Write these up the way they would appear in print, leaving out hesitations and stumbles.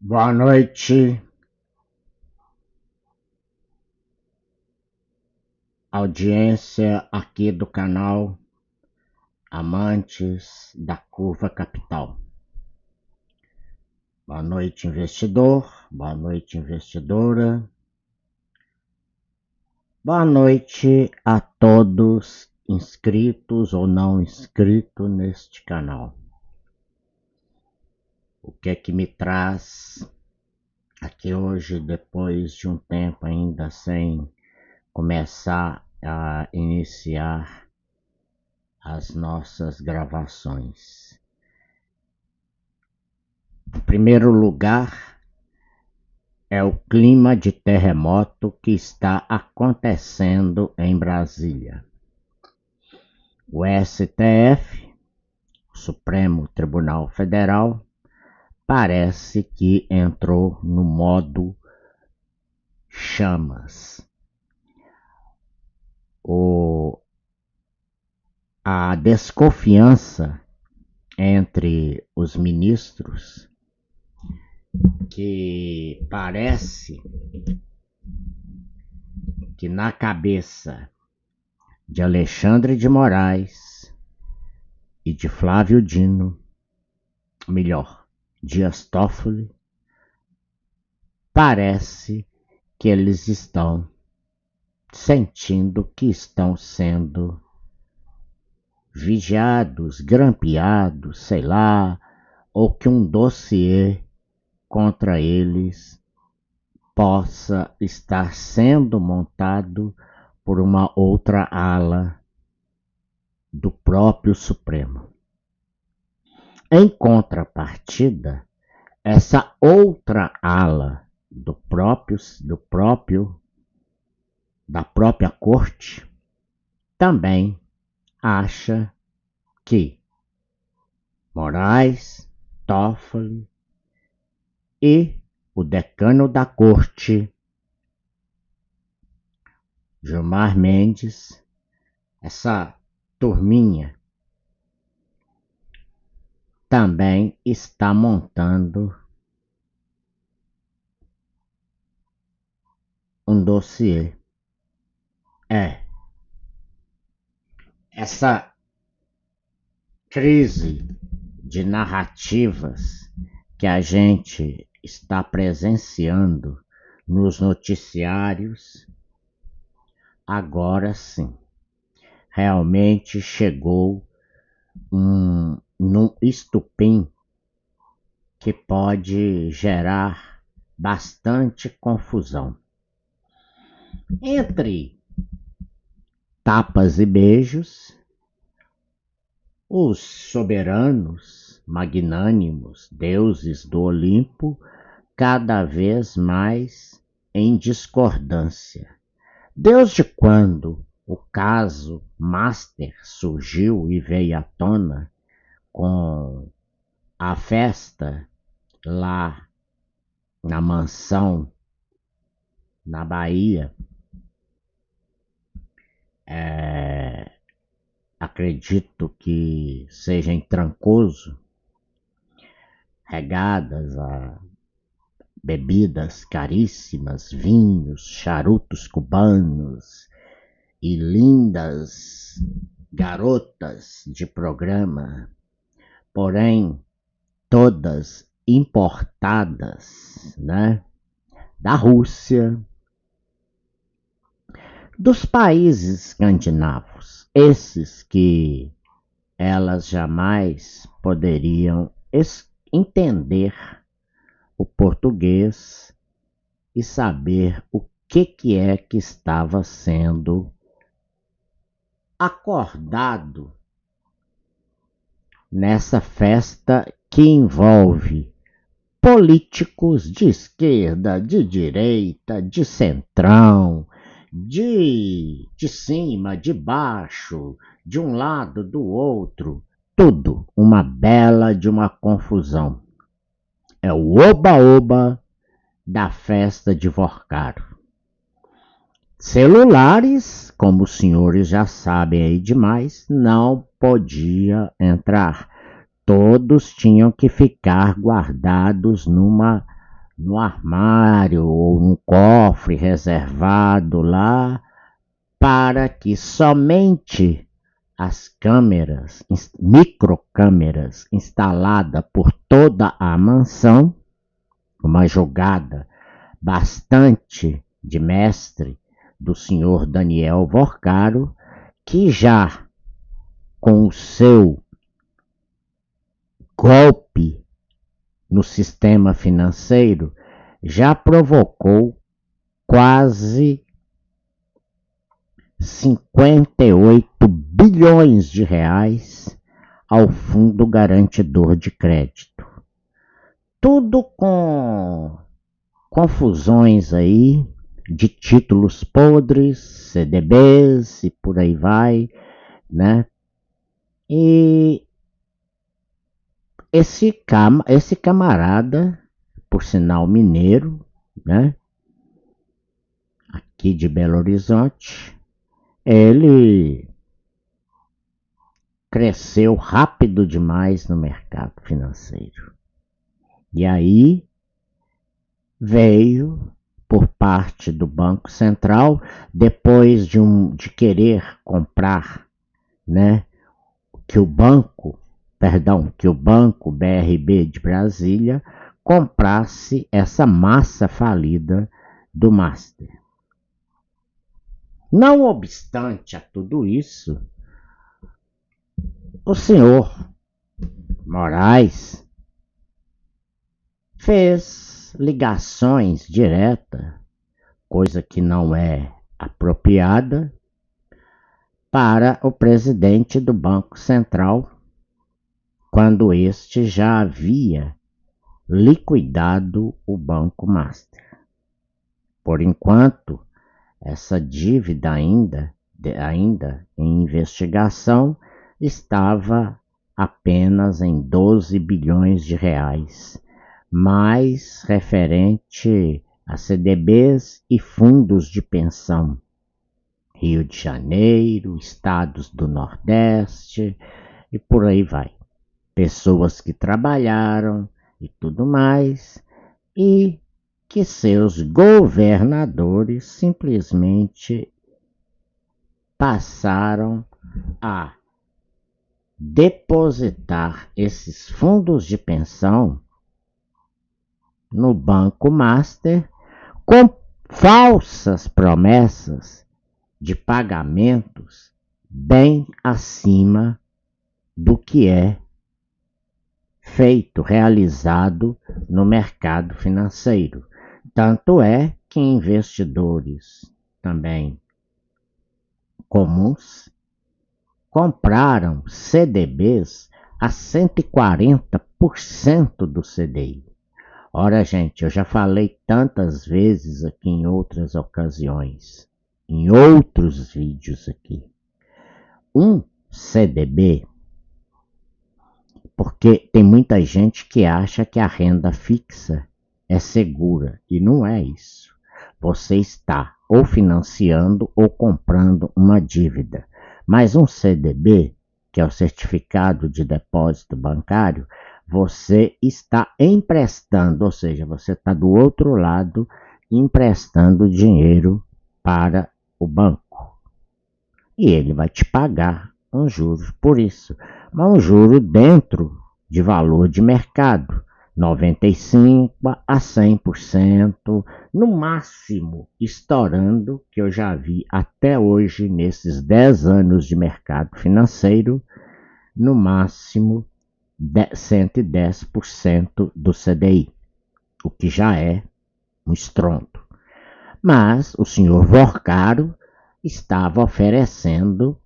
Boa noite, audiência aqui do canal Amantes da Curva Capital. Boa noite, investidor. Boa noite, investidora. Boa noite a todos inscritos ou não inscritos neste canal. O que é que me traz aqui hoje, depois de um tempo ainda sem começar a iniciar as nossas gravações? Em primeiro lugar, é o clima de terremoto que está acontecendo em Brasília. O STF, o Supremo Tribunal Federal, parece que entrou no modo chamas. A desconfiança entre os ministros, que parece que na cabeça de Alexandre de Moraes e de Flávio Dino, melhor, Dias Toffoli, parece que eles estão sentindo que estão sendo vigiados, grampeados, sei lá, ou que um dossiê contra eles possa estar sendo montado por uma outra ala do próprio Supremo. Em contrapartida, essa outra ala da própria corte também acha que Moraes, Toffoli e o decano da corte, Gilmar Mendes, essa turminha, também está montando um dossiê. Essa crise de narrativas que a gente está presenciando nos noticiários, agora sim, realmente chegou num estupim que pode gerar bastante confusão. Entre tapas e beijos, os soberanos, magnânimos, deuses do Olimpo, cada vez mais em discordância. Desde quando o caso Master surgiu e veio à tona com a festa lá na mansão na Bahia, acredito que seja em Trancoso, regadas a bebidas caríssimas, vinhos, charutos cubanos e lindas garotas de programa, porém todas importadas, né, da Rússia, dos países escandinavos, esses que elas jamais poderiam entender o português e saber o que é que estava sendo acordado nessa festa que envolve políticos de esquerda, de direita, de centrão, de cima, de baixo, de um lado, do outro, tudo uma bela de uma confusão. É o oba-oba da festa de Vorcaro. Celulares, como os senhores já sabem aí demais, não podia entrar. Todos tinham que ficar guardados numa no armário ou no cofre reservado lá, para que somente as câmeras, microcâmeras instaladas por toda a mansão, uma jogada bastante de mestre do senhor Daniel Vorcaro, que já com o seu golpe no sistema financeiro já provocou quase 58 bilhões de reais ao Fundo Garantidor de Crédito. Tudo com confusões aí de títulos podres, CDBs e por aí vai, né? E esse camarada, por sinal mineiro, né? Aqui de Belo Horizonte, ele cresceu rápido demais no mercado financeiro. E aí veio por parte do Banco Central, depois de querer comprar, né, que o banco BRB de Brasília comprasse essa massa falida do Master. Não obstante a tudo isso, o senhor Moraes fez ligações diretas, coisa que não é apropriada, para o presidente do Banco Central, quando este já havia liquidado o Banco Master. Por enquanto, essa dívida ainda em investigação estava apenas em 12 bilhões de reais, mais referente a CDBs e fundos de pensão. Rio de Janeiro, estados do Nordeste e por aí vai. Pessoas que trabalharam e tudo mais, e que seus governadores simplesmente passaram a depositar esses fundos de pensão no Banco Master com falsas promessas de pagamentos bem acima do que é realizado no mercado financeiro. Tanto é que investidores também comuns compraram CDBs a 140% do CDI. Ora, gente, eu já falei tantas vezes aqui em outras ocasiões, em outros vídeos aqui. Um CDB, porque tem muita gente que acha que a renda fixa é segura, e não é isso. Você está ou financiando ou comprando uma dívida. Mas um CDB, que é o Certificado de Depósito Bancário, você está emprestando, ou seja, você está do outro lado emprestando dinheiro para o banco. E ele vai te pagar um juros por isso, mas um juro dentro de valor de mercado, 95% a 100%, no máximo, estourando, que eu já vi até hoje, nesses 10 anos de mercado financeiro, no máximo 110% do CDI, o que já é um estrondo. Mas o senhor Vorcaro estava oferecendo,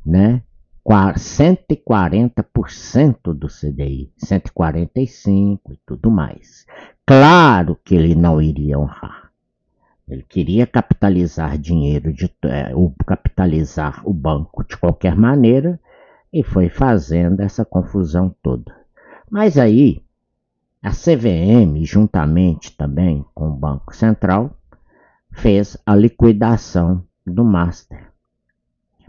né, 140% do CDI, 145% e tudo mais. Claro que ele não iria honrar. Ele queria capitalizar dinheiro, capitalizar o banco de qualquer maneira, e foi fazendo essa confusão toda. Mas aí, a CVM, juntamente também com o Banco Central, fez a liquidação do Master.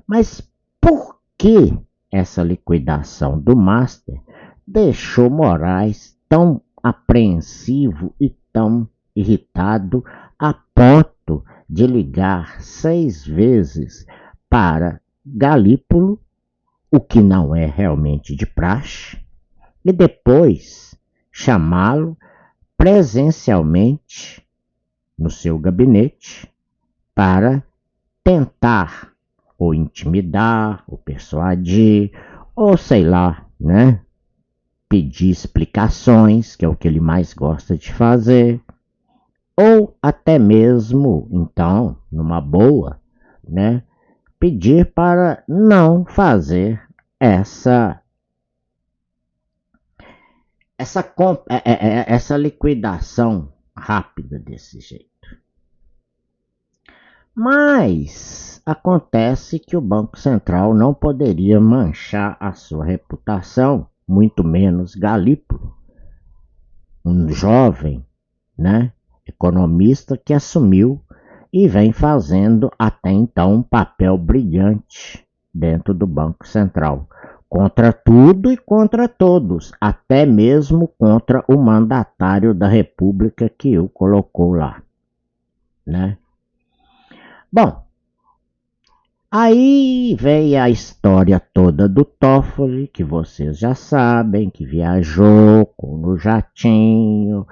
Mas por que essa liquidação do Master deixou Moraes tão apreensivo e tão irritado a ponto de ligar 6 vezes para Galípolo, o que não é realmente de praxe, e depois chamá-lo presencialmente no seu gabinete para tentar ou intimidar, ou persuadir, ou sei lá, né? Pedir explicações, que é o que ele mais gosta de fazer, ou até mesmo, então, numa boa, né? Pedir para não fazer essa essa liquidação rápida desse jeito. Mas acontece que o Banco Central não poderia manchar a sua reputação, muito menos Galípolo, um jovem, né, economista que assumiu e vem fazendo até então um papel brilhante dentro do Banco Central, contra tudo e contra todos, até mesmo contra o mandatário da República que o colocou lá, né? Bom, aí veio a história toda do Toffoli, que vocês já sabem, que viajou no jatinho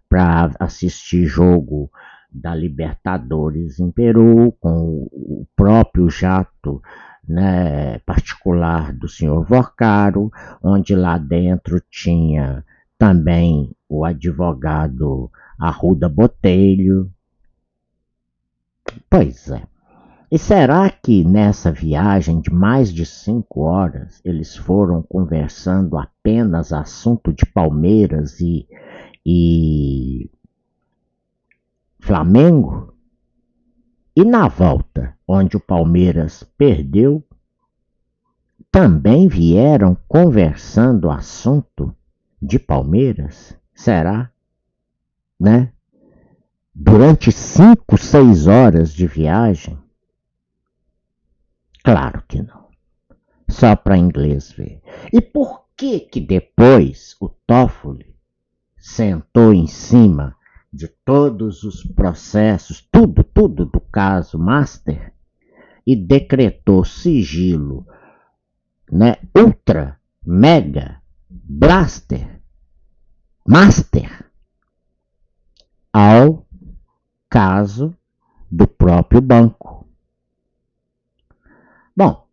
para assistir jogo da Libertadores em Peru, com o próprio jato, né, particular do senhor Vorcaro, onde lá dentro tinha também o advogado Arruda Botelho. Pois é. E será que nessa viagem de mais de 5 horas eles foram conversando apenas assunto de Palmeiras e Flamengo? E na volta, onde o Palmeiras perdeu, também vieram conversando assunto de Palmeiras? Será? Né? Durante 5, 6 horas de viagem? Claro que não. Só para inglês ver. E por que que depois o Toffoli sentou em cima de todos os processos, tudo do caso Master e decretou sigilo, né, ultra, mega, blaster, master ao caso do próprio banco? Bom,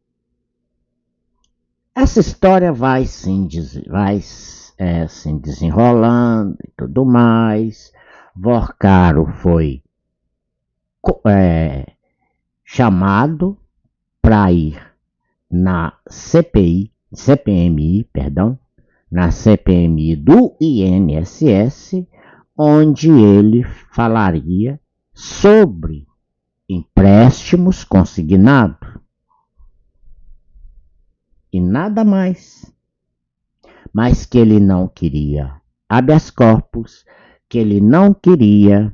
essa história vai se desenrolando e tudo mais. Vorcaro foi chamado para ir na CPMI, perdão, na CPMI do INSS, onde ele falaria sobre empréstimos consignados e nada mais. Mas que ele não queria habeas corpus, que ele não queria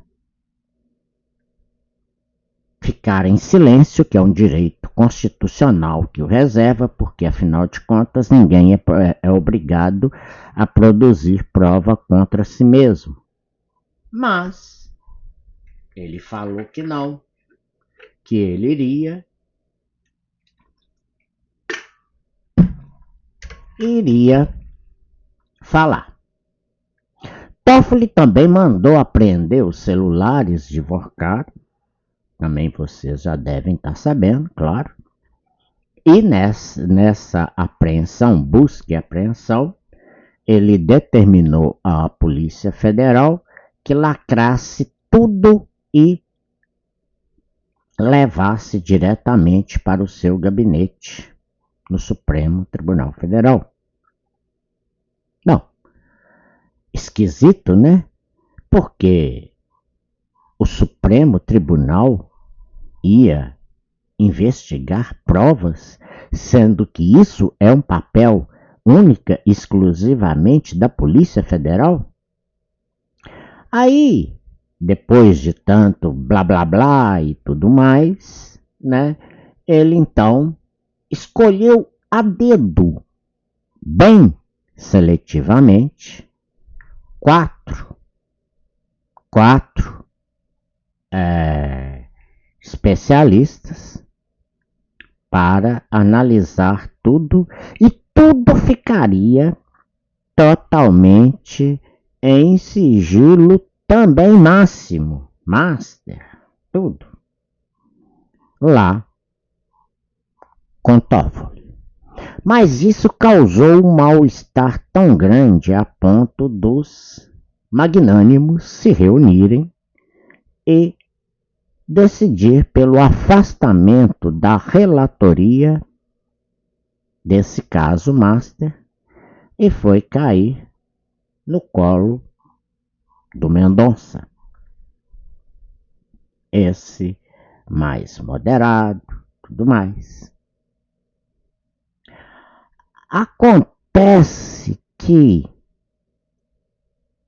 ficar em silêncio, que é um direito constitucional que o reserva, porque afinal de contas ninguém é obrigado a produzir prova contra si mesmo. Mas ele falou que não, que ele iria falar. Toffoli também mandou apreender os celulares de Vorcaro, também vocês já devem estar sabendo, claro. E nessa apreensão, busca e apreensão, ele determinou à Polícia Federal que lacrasse tudo e levasse diretamente para o seu gabinete no Supremo Tribunal Federal. Bom, esquisito, né? Porque o Supremo Tribunal ia investigar provas, sendo que isso é um papel única, exclusivamente da Polícia Federal? Aí, depois de tanto blá blá blá e tudo mais, né, ele então escolheu a dedo, bem seletivamente, quatro especialistas para analisar tudo e tudo ficaria totalmente em sigilo também máximo, master, tudo lá com Toffoli. Mas isso causou um mal-estar tão grande a ponto dos magnânimos se reunirem e decidir pelo afastamento da relatoria desse caso master e foi cair no colo do Mendonça. Esse mais moderado, tudo mais. Acontece que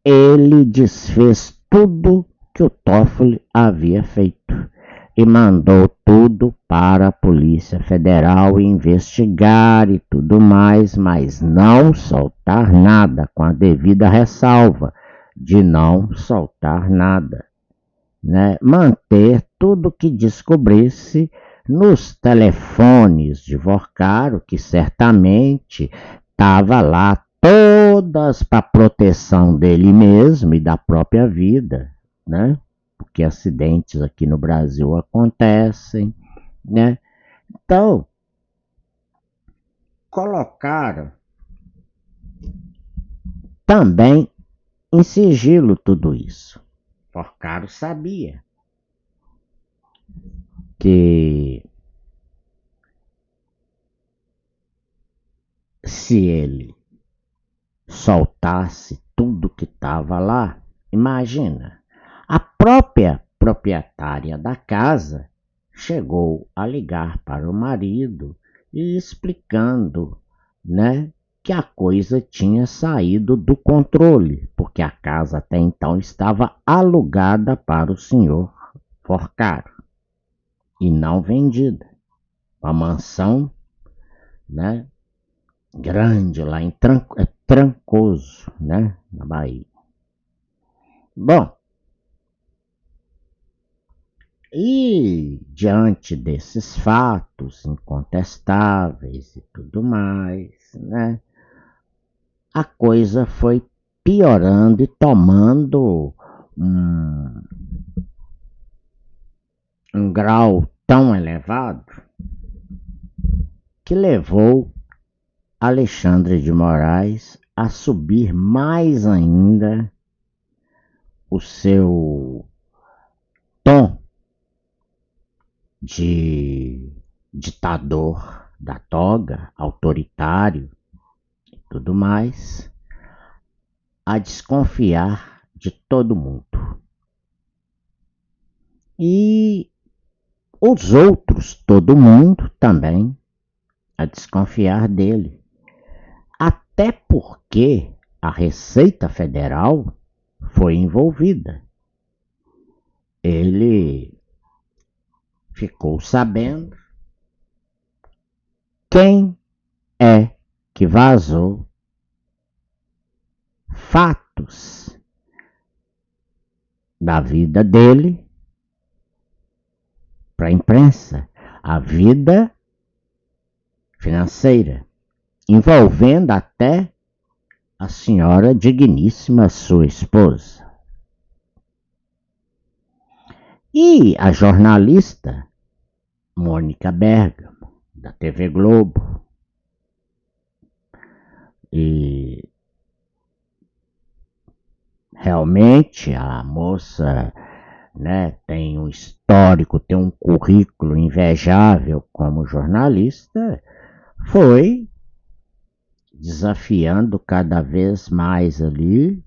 ele desfez tudo que o Toffoli havia feito e mandou tudo para a Polícia Federal investigar e tudo mais, mas não soltar nada, com a devida ressalva de não soltar nada, né? Manter tudo que descobrisse nos telefones de Vorcaro, que certamente estava lá todas para proteção dele mesmo e da própria vida, né? Porque acidentes aqui no Brasil acontecem, né? Então, colocaram também em sigilo tudo isso. Vorcaro sabia que se ele soltasse tudo que estava lá, imagina, a própria proprietária da casa chegou a ligar para o marido e explicando, né, que a coisa tinha saído do controle, porque a casa até então estava alugada para o senhor Vorcaro e não vendida. Uma mansão, né, grande lá em Trancoso, né, na Bahia. Bom, e diante desses fatos incontestáveis e tudo mais, né, a coisa foi piorando e tomando um grau tão elevado que levou Alexandre de Moraes a subir mais ainda o seu tom de ditador da toga, autoritário e tudo mais, a desconfiar de todo mundo. E os outros, todo mundo também, a desconfiar dele. Até porque a Receita Federal foi envolvida. Ele ficou sabendo quem é que vazou fatos da vida dele para a imprensa, a vida financeira, envolvendo até a senhora digníssima, sua esposa. E a jornalista Mônica Bergamo, da TV Globo, e realmente a moça, né, tem um histórico, tem um currículo invejável como jornalista, foi desafiando cada vez mais ali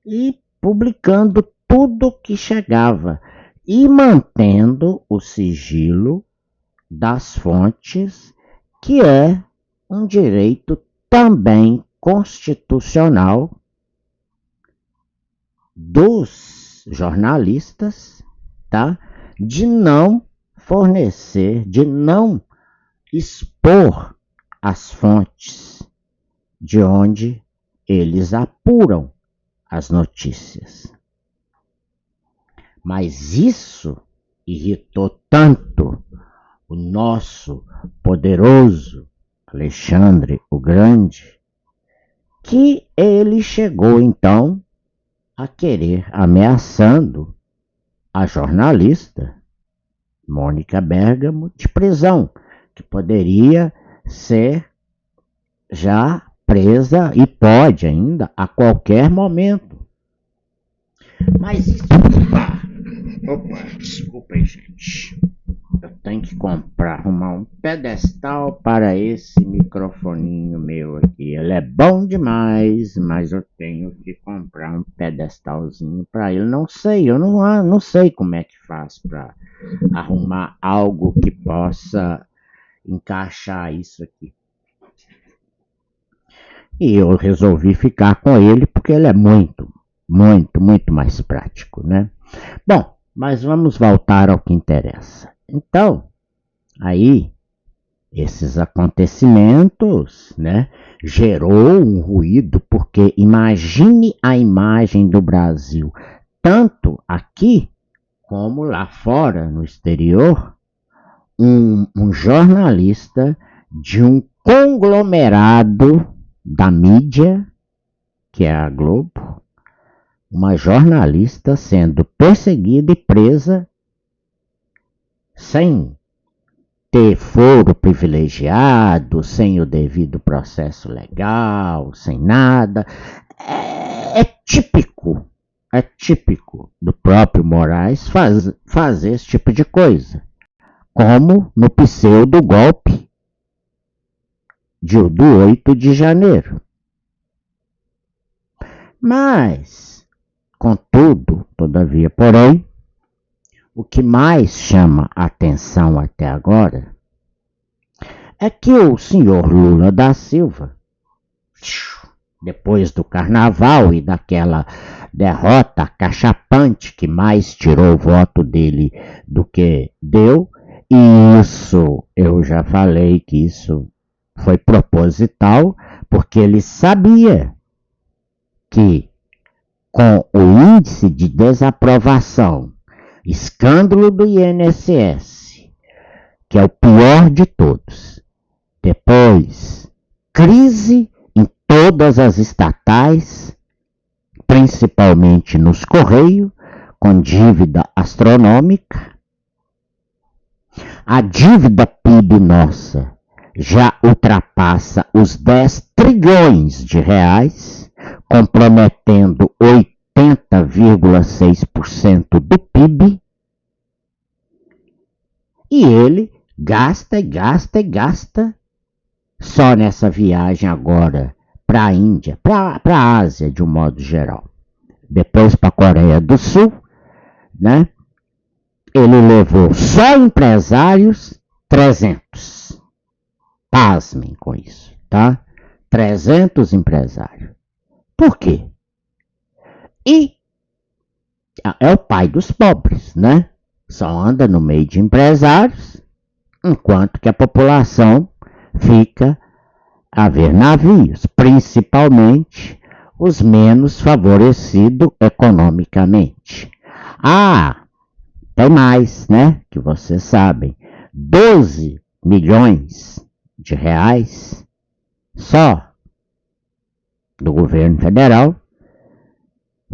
e publicando tudo que chegava e mantendo o sigilo das fontes, que é um direito também constitucional dos jornalistas, tá? De não fornecer, de não expor as fontes de onde eles apuram as notícias. Mas isso irritou tanto o nosso poderoso Alexandre o Grande, que ele chegou então a querer ameaçando a jornalista Mônica Bergamo de prisão, que poderia ser já presa e pode ainda a qualquer momento. Mas isso. Opa, desculpem, gente. Eu tenho que arrumar um pedestal para esse microfoninho meu aqui. Ele é bom demais, mas eu tenho que comprar um pedestalzinho para ele. Eu não sei como é que faz para arrumar algo que possa encaixar isso aqui. E eu resolvi ficar com ele porque ele é muito mais prático, né? Bom, mas vamos voltar ao que interessa. Então, aí, esses acontecimentos, né, gerou um ruído, porque imagine a imagem do Brasil, tanto aqui como lá fora, no exterior, um jornalista de um conglomerado da mídia, que é a Globo, uma jornalista sendo perseguida e presa sem ter foro privilegiado, sem o devido processo legal, sem nada. É típico do próprio Moraes fazer esse tipo de coisa, como no pseudo golpe do 8 de janeiro. Mas, contudo, todavia, porém, o que mais chama a atenção até agora é que o senhor Lula da Silva, depois do carnaval e daquela derrota cachapante que mais tirou o voto dele do que deu, e isso eu já falei que isso foi proposital, porque ele sabia que com o índice de desaprovação, escândalo do INSS, que é o pior de todos, depois crise em todas as estatais, principalmente nos Correios, com dívida astronômica, a dívida PIB nossa já ultrapassa os 10 trilhões de reais, comprometendo 80,6% do PIB, e ele gasta só nessa viagem agora para a Índia, para a Ásia de um modo geral. Depois para a Coreia do Sul, né? Ele levou só empresários 300. Pasmem com isso, tá? 300 empresários. Por quê? E é o pai dos pobres, né? Só anda no meio de empresários, enquanto que a população fica a ver navios, principalmente os menos favorecidos economicamente. Ah, tem mais, né? Que vocês sabem. 12 milhões de reais só do governo federal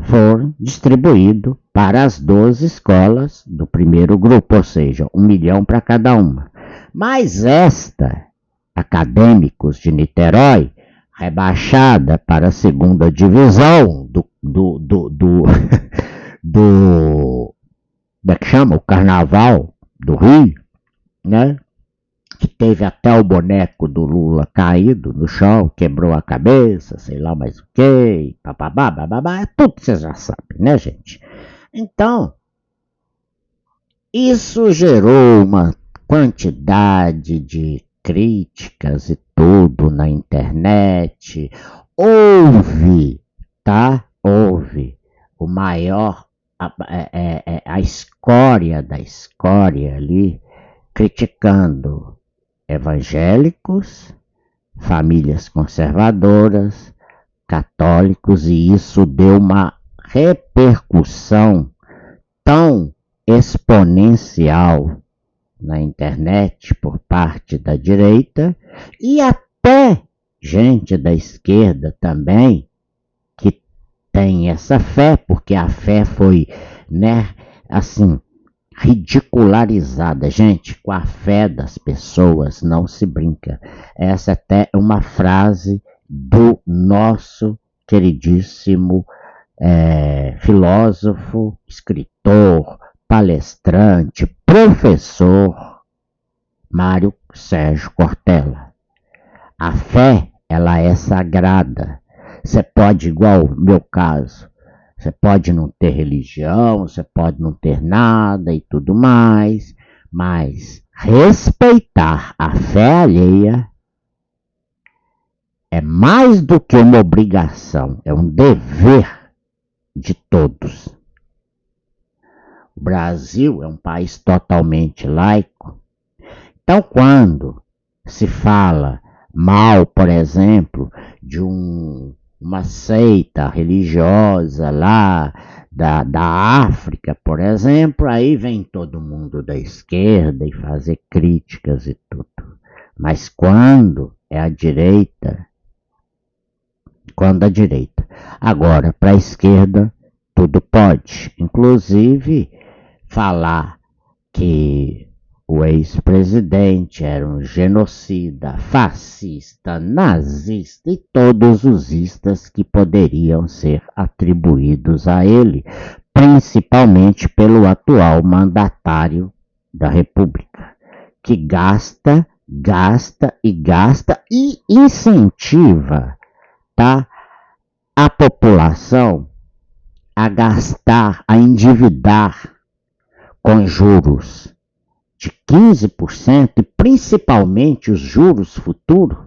foram distribuídos para as 12 escolas do primeiro grupo, ou seja, 1 milhão para cada uma. Mas esta, Acadêmicos de Niterói, rebaixada para a segunda divisão como é que chama? O Carnaval do Rio, né? Que teve até o boneco do Lula caído no chão, quebrou a cabeça, sei lá mais o que, bababá, bababá, tudo que vocês já sabem, né, gente? Então, isso gerou uma quantidade de críticas e tudo na internet. Houve, tá? Houve o maior, a escória da escória ali, criticando evangélicos, famílias conservadoras, católicos e isso deu uma repercussão tão exponencial na internet por parte da direita e até gente da esquerda também que tem essa fé, porque a fé foi, né, assim, ridicularizada. Gente, com a fé das pessoas não se brinca. Essa até é uma frase do nosso queridíssimo filósofo, escritor, palestrante, professor Mário Sérgio Cortella. A fé, ela é sagrada. Você pode, igual no meu caso, você pode não ter religião, você pode não ter nada e tudo mais, mas respeitar a fé alheia é mais do que uma obrigação, é um dever de todos. O Brasil é um país totalmente laico. Então, quando se fala mal, por exemplo, de uma seita religiosa lá da África, por exemplo, aí vem todo mundo da esquerda e fazer críticas e tudo. Mas quando é a direita, agora para a esquerda tudo pode, inclusive falar que o ex-presidente era um genocida, fascista, nazista e todos os istas que poderiam ser atribuídos a ele, principalmente pelo atual mandatário da República, que gasta e incentiva, tá, a população a gastar, a endividar com juros de 15% e principalmente os juros futuros,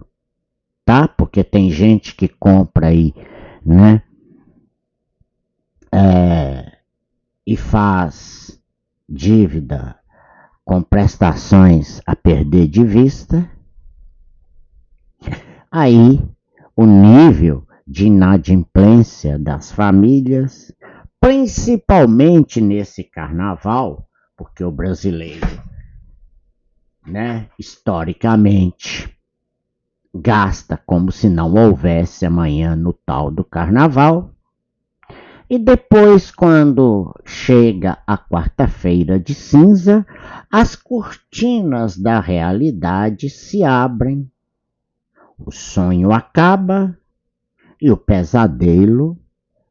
tá? Porque tem gente que compra aí, né? E faz dívida com prestações a perder de vista. Aí o nível de inadimplência das famílias, principalmente nesse carnaval, porque o brasileiro, né, historicamente, gasta como se não houvesse amanhã no tal do carnaval. E depois, quando chega a quarta-feira de cinza, as cortinas da realidade se abrem, o sonho acaba e o pesadelo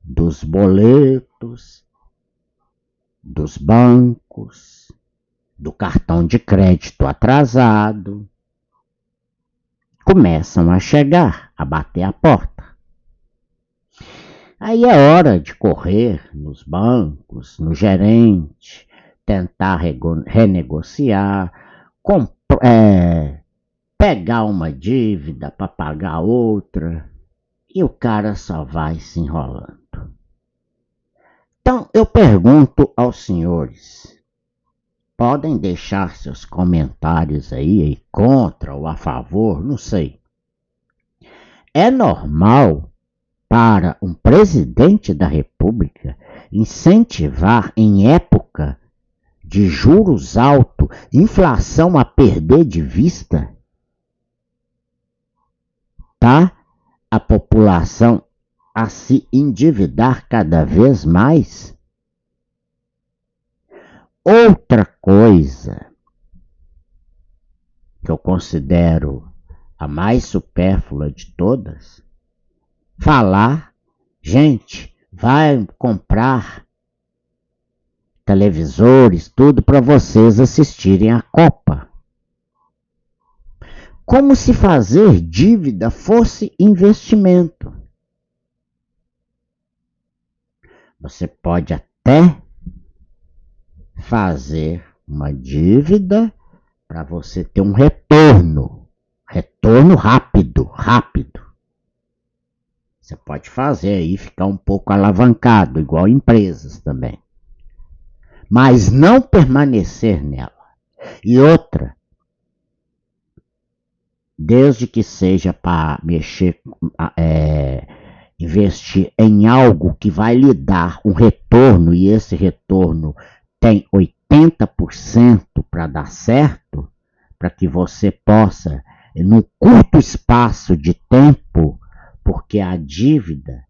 dos boletos, dos bancos, do cartão de crédito atrasado, começam a chegar, a bater a porta. Aí é hora de correr nos bancos, no gerente, tentar renegociar, pegar uma dívida para pagar outra, e o cara só vai se enrolando. Então eu pergunto aos senhores, podem deixar seus comentários aí contra ou a favor, não sei. É normal para um presidente da República incentivar em época de juros altos, inflação a perder de vista, tá? A população a se endividar cada vez mais? Outra coisa que eu considero a mais supérflua de todas, falar, gente, vai comprar televisores, tudo para vocês assistirem a Copa. Como se fazer dívida fosse investimento. Você pode até fazer uma dívida para você ter um retorno rápido. Você pode fazer aí, ficar um pouco alavancado, igual empresas também. Mas não permanecer nela. E outra, desde que seja para mexer investir em algo que vai lhe dar um retorno e esse retorno tem 80% para dar certo, para que você possa, num curto espaço de tempo, porque a dívida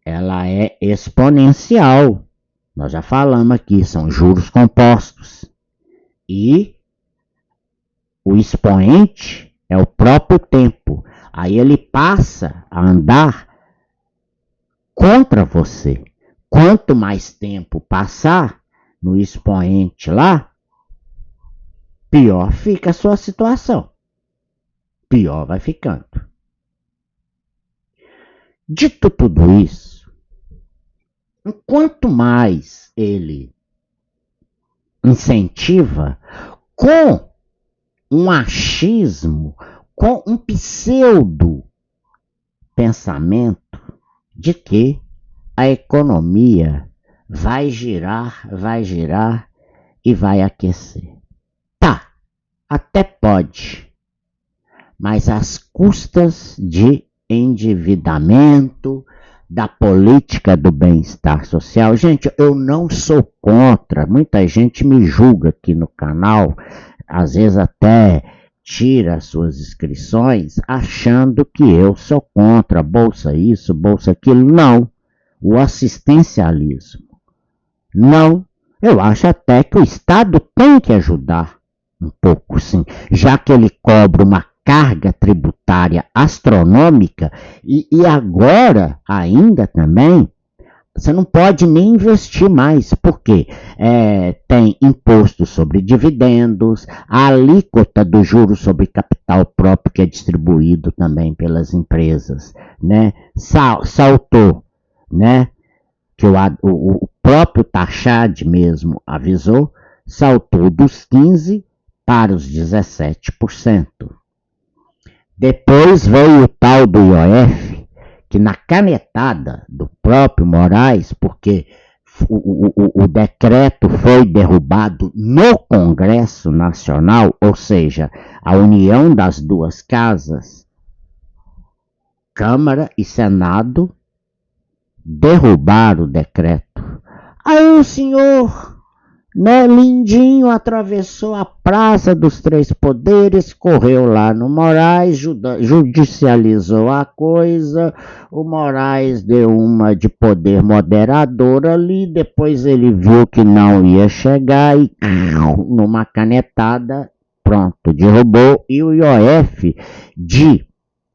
ela é exponencial. Nós já falamos aqui, são juros compostos. E o expoente é o próprio tempo. Aí ele passa a andar contra você. Quanto mais tempo passar no expoente lá, pior fica a sua situação. Pior vai ficando. Dito tudo isso, quanto mais ele incentiva com um achismo, com um pseudo pensamento de que a economia vai girar e vai aquecer. Tá, até pode, mas às custas de endividamento, da política do bem-estar social. Gente, eu não sou contra, muita gente me julga aqui no canal, às vezes até tira suas inscrições achando que eu sou contra bolsa isso, bolsa aquilo. Não, o assistencialismo. Não, eu acho até que o Estado tem que ajudar um pouco, sim, já que ele cobra uma carga tributária astronômica e agora ainda também você não pode nem investir mais, porque tem imposto sobre dividendos, a alíquota do juro sobre capital próprio que é distribuído também pelas empresas, né? Saltou, né? Que o próprio Taxad mesmo avisou, saltou dos 15% para os 17%. Depois veio o tal do IOF, que na canetada do próprio Moraes, porque o decreto foi derrubado no Congresso Nacional, ou seja, a união das duas casas, Câmara e Senado, derrubaram o decreto. Aí o senhor, né, lindinho, atravessou a Praça dos Três Poderes, correu lá no Moraes, judicializou a coisa, o Moraes deu uma de poder moderador ali, depois ele viu que não ia chegar e numa canetada, pronto, derrubou. E o IOF de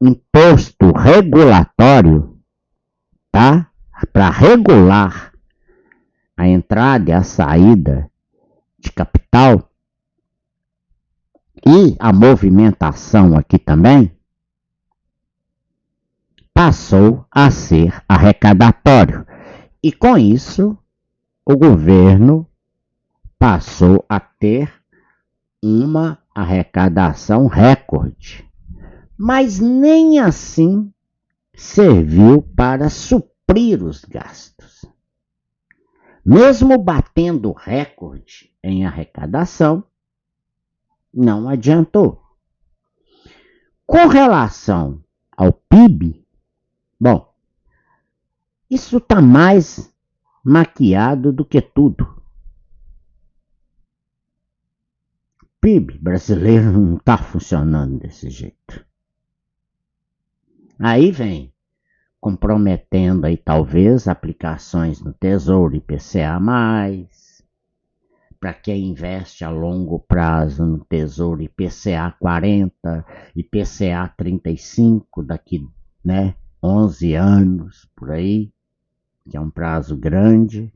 imposto regulatório, tá? Para regular a entrada e a saída de capital e a movimentação aqui também, passou a ser arrecadatório. E com isso, o governo passou a ter uma arrecadação recorde. Mas nem assim serviu para suprir os gastos. Mesmo batendo recorde em arrecadação, não adiantou. Com relação ao PIB, bom, isso está mais maquiado do que tudo. O PIB brasileiro não está funcionando desse jeito. Aí vem comprometendo aí talvez aplicações no Tesouro IPCA+, para quem investe a longo prazo no Tesouro IPCA 40, IPCA 35 daqui, né, 11 anos por aí, que é um prazo grande.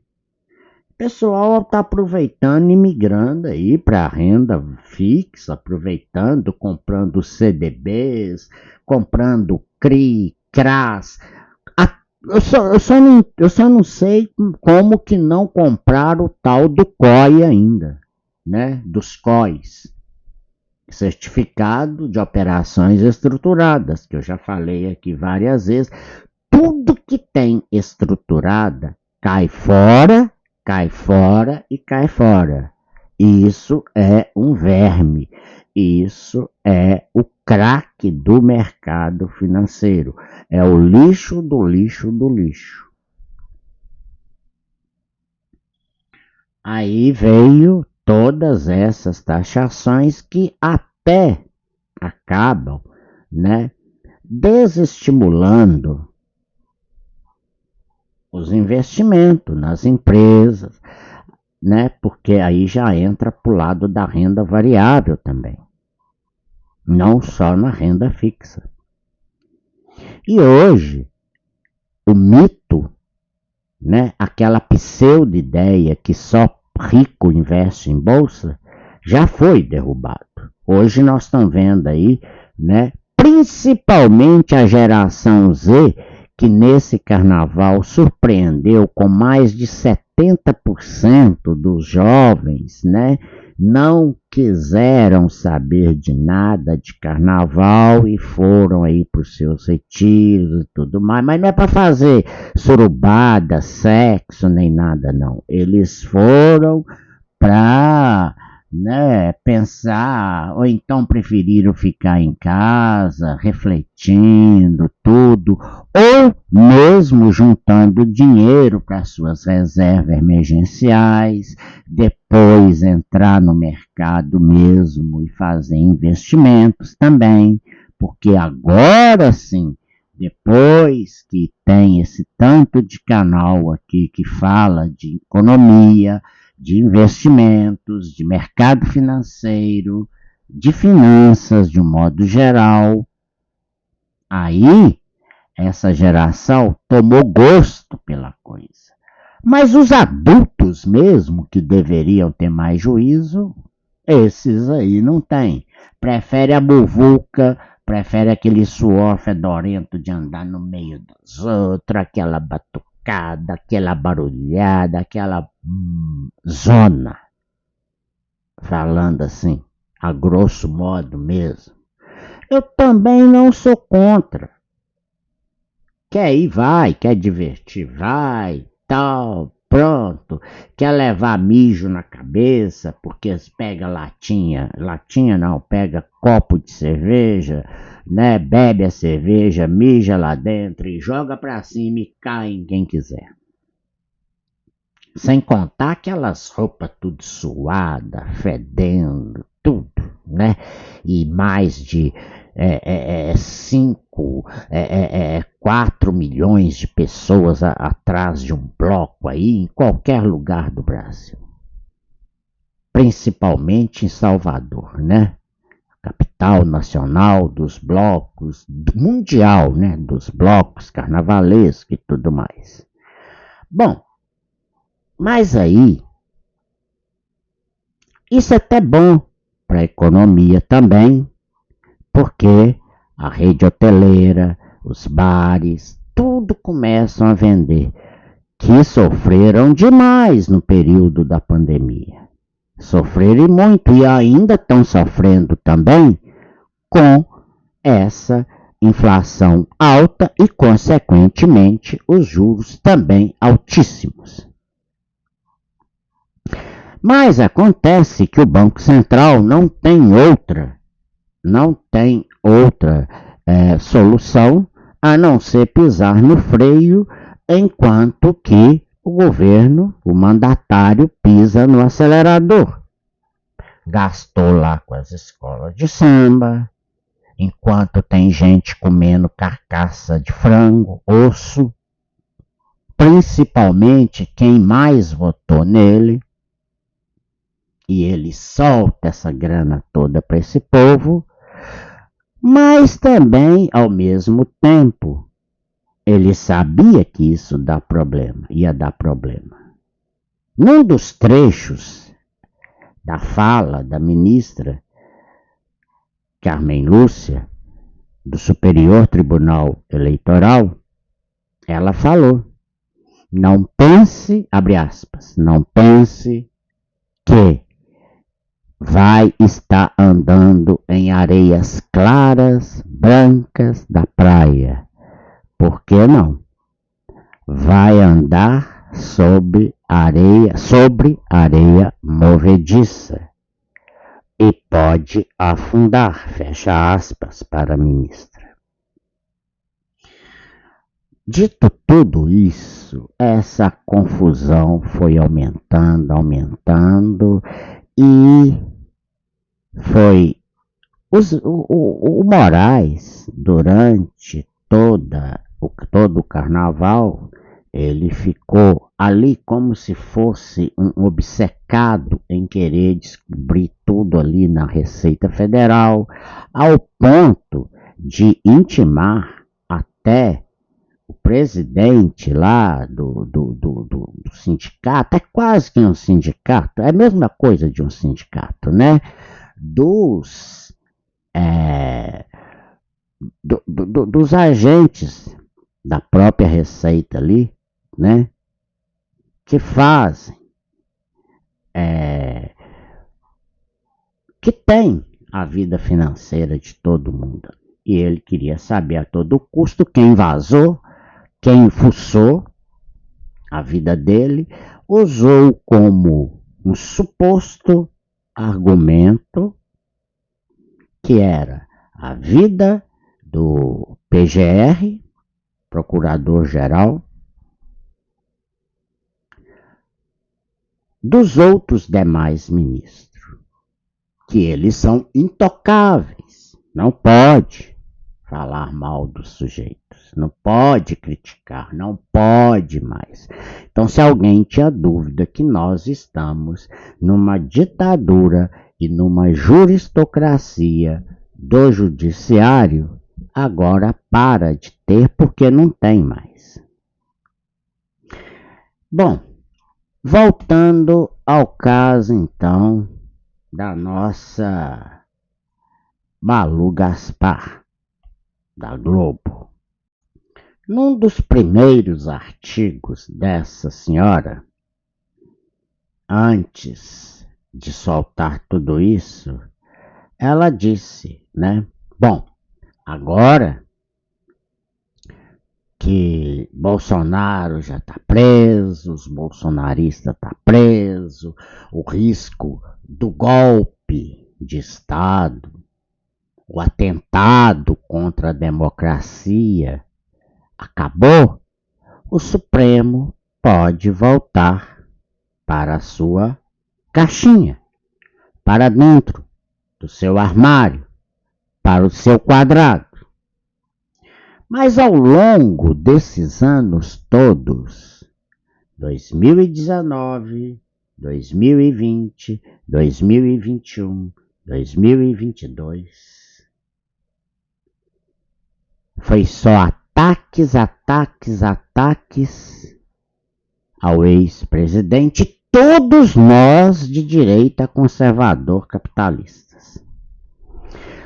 O pessoal está aproveitando e migrando aí para a renda fixa, aproveitando, comprando CDBs, comprando CRI, CRAS. Eu só não sei como que não compraram o tal do COI ainda, né? Dos COIs, Certificado de Operações Estruturadas, que eu já falei aqui várias vezes. Tudo que tem estruturada cai fora e cai fora. Isso é um verme. Isso é o crack do mercado financeiro. É o lixo do lixo do lixo. Aí veio todas essas taxações que até acabam, né, desestimulando os investimentos nas empresas, né, porque aí já entra para o lado da renda variável também, não só na renda fixa. E hoje, o mito, né, aquela pseudo-ideia que só rico investe em bolsa, já foi derrubado. Hoje nós estamos vendo aí, né, principalmente a geração Z, que nesse carnaval surpreendeu com mais de 70% dos jovens, né, não quiseram saber de nada de carnaval e foram aí para os seus retiros e tudo mais, mas não é para fazer surubada, sexo, nem nada não. Eles foram para, né, pensar, ou então preferiram ficar em casa, refletindo tudo, ou mesmo juntando dinheiro para suas reservas emergenciais, depois entrar no mercado mesmo e fazer investimentos também, porque agora sim, depois que tem esse tanto de canal aqui que fala de economia, de investimentos, de mercado financeiro, de finanças de um modo geral, aí essa geração tomou gosto pela coisa. Mas os adultos mesmo, que deveriam ter mais juízo, esses aí não têm. Prefere a muvuca, prefere aquele suor fedorento de andar no meio dos outros, aquela batucada, aquela barulhada, aquela zona. Falando assim, a grosso modo mesmo. Eu também não sou contra. Quer ir, vai. Quer divertir, vai. Tal, pronto. Quer levar mijo na cabeça, porque pega latinha não, pega copo de cerveja, né? Bebe a cerveja, mija lá dentro e joga pra cima e cai em quem quiser. Sem contar aquelas roupas tudo suada, fedendo, tudo, né? E mais de 4 milhões de pessoas atrás de um bloco aí, em qualquer lugar do Brasil. Principalmente em Salvador, né? Capital nacional dos blocos, mundial, né? Dos blocos carnavalescos e tudo mais. Bom, mas aí, isso é até bom para a economia também, porque a rede hoteleira, os bares, tudo começam a vender, que sofreram demais no período da pandemia. Sofreram muito e ainda estão sofrendo também com essa inflação alta e, consequentemente, os juros também altíssimos. Mas acontece que o Banco Central não tem outra solução a não ser pisar no freio, enquanto que o governo, o mandatário, pisa no acelerador. Gastou lá com as escolas de samba, enquanto tem gente comendo carcaça de frango, osso, principalmente quem mais votou nele, e ele solta essa grana toda para esse povo, mas também, ao mesmo tempo, ele sabia que isso dá problema, ia dar problema. Num dos trechos da fala da ministra Carmen Lúcia, do Superior Tribunal Eleitoral, ela falou: não pense, abre aspas, não pense que vai estar andando em areias claras, brancas da praia. Por que não? Vai andar sobre areia movediça e pode afundar, fecha aspas, para a ministra. Dito tudo isso, essa confusão foi aumentando e foi o Moraes, durante todo o carnaval, ele ficou ali como se fosse um obcecado em querer descobrir tudo ali na Receita Federal, ao ponto de intimar até o presidente lá do sindicato, é quase que um sindicato, é a mesma coisa de um sindicato, né? Dos, é, dos agentes da própria Receita ali, né? Que fazem, é, que tem a vida financeira de todo mundo. E ele queria saber a todo custo quem vazou, quem fuçou a vida dele, usou como um suposto argumento que era a vida do PGR, Procurador-Geral, dos outros demais ministros, que eles são intocáveis, não pode falar mal dos sujeitos, não pode criticar, não pode mais. Então, se alguém tinha dúvida que nós estamos numa ditadura e numa juristocracia do judiciário, agora para de ter, porque não tem mais. Bom, voltando ao caso, então, da nossa Malu Gaspar, da Globo. Num dos primeiros artigos dessa senhora, antes de soltar tudo isso, ela disse, né? Bom, agora que Bolsonaro já está preso, os bolsonaristas estão presos, o risco do golpe de Estado, o atentado contra a democracia acabou, o Supremo pode voltar para a sua caixinha, para dentro do seu armário, para o seu quadrado. Mas ao longo desses anos todos, 2019, 2020, 2021, 2022, foi só ataques ao ex-presidente, todos nós de direita conservador capitalistas.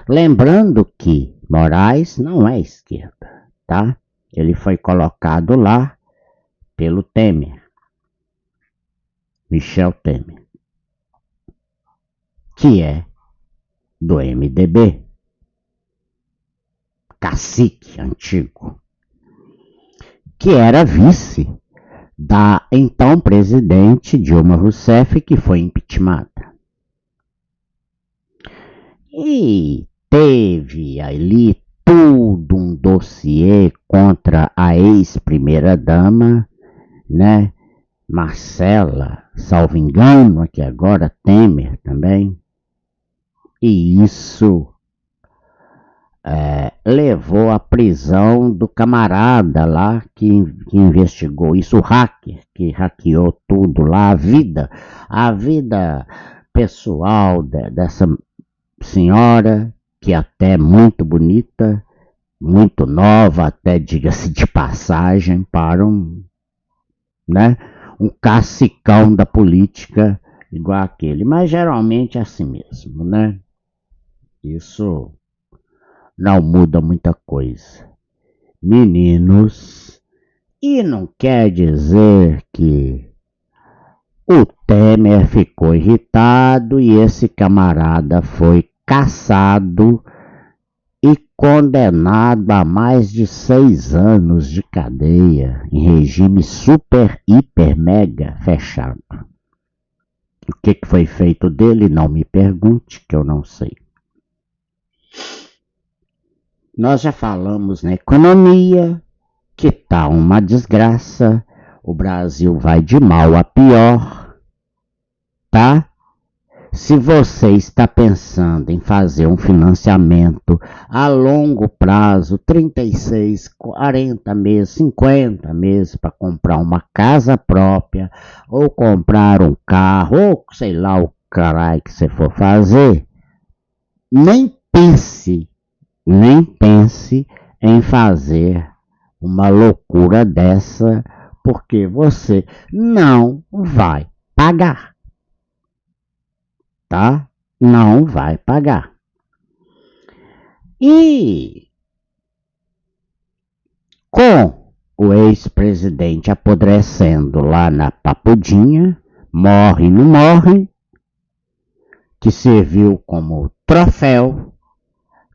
Lembrando que Moraes não é esquerda, tá? Ele foi colocado lá pelo Temer, Michel Temer, que é do MDB, cacique antigo, que era vice da então presidente Dilma Rousseff, que foi impeachmentada. E teve ali tudo um dossiê contra a ex-primeira-dama, né? Marcela, salvo engano, que agora Temer também. E isso levou à prisão do camarada lá que investigou isso, o hacker, que hackeou tudo lá, a vida pessoal dessa senhora, que até é muito bonita, muito nova, até diga-se de passagem, para né, um cacicão da política igual aquele. Mas geralmente é assim mesmo, né? Isso não muda muita coisa. Meninos, e não quer dizer que o Temer ficou irritado e esse camarada foi caçado e condenado a mais de 6 anos de cadeia em regime super, hiper, mega fechado. O que foi feito dele? Não me pergunte, que eu não sei. Nós já falamos na economia, que tá uma desgraça. O Brasil vai de mal a pior, tá? Se você está pensando em fazer um financiamento a longo prazo, 36, 40 meses, 50 meses para comprar uma casa própria, ou comprar um carro, ou sei lá o caralho que você for fazer, nem pense em fazer uma loucura dessa, porque você não vai pagar, tá? Não vai pagar. E com o ex-presidente apodrecendo lá na papudinha, morre, não morre, que serviu como troféu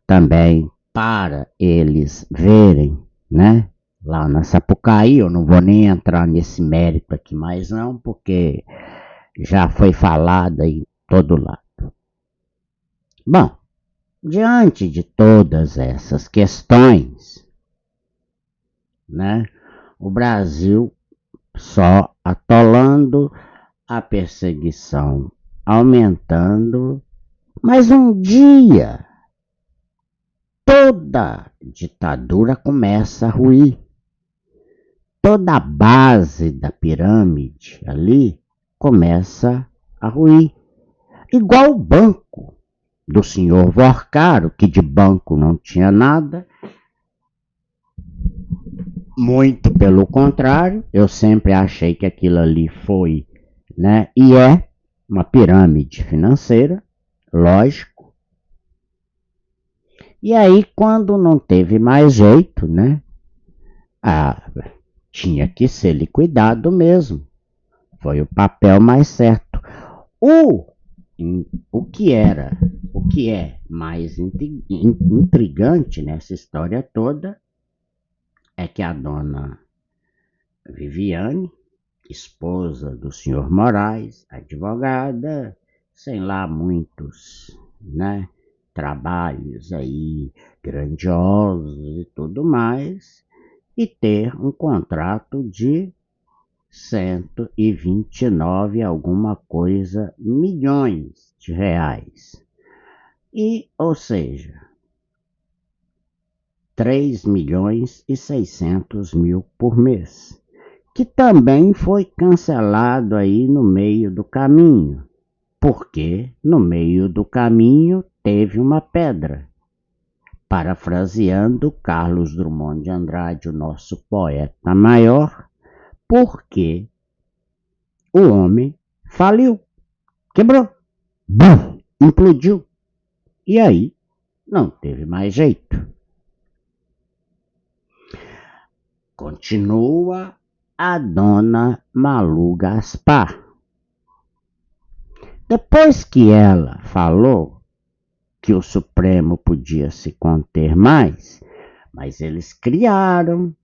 também para eles verem, né? Lá na Sapucaí, eu não vou nem entrar nesse mérito aqui mais não, porque já foi falado em todo lado. Bom, diante de todas essas questões, né, o Brasil só atolando, a perseguição aumentando, mas um dia toda ditadura começa a ruir. Toda a base da pirâmide ali começa a ruir. Igual o banco do senhor Vorcaro, que de banco não tinha nada. Muito pelo contrário, eu sempre achei que aquilo ali foi, né, e é uma pirâmide financeira, lógico. E aí, quando não teve mais jeito, né, tinha que ser liquidado mesmo. Foi o papel mais certo. O, o que é mais intrigante nessa história toda é que a dona Viviane, esposa do senhor Moraes, advogada, sem lá muitos, né, trabalhos aí grandiosos e tudo mais, e ter um contrato de 129 alguma coisa milhões de reais. E, ou seja, 3 milhões e 600 mil por mês, que também foi cancelado aí no meio do caminho, porque no meio do caminho teve uma pedra. Parafraseando Carlos Drummond de Andrade, o nosso poeta maior, porque o homem faliu, quebrou, bum, implodiu. E aí não teve mais jeito. Continua a dona Malu Gaspar. Depois que ela falou que o Supremo podia se conter mais, mas eles criaram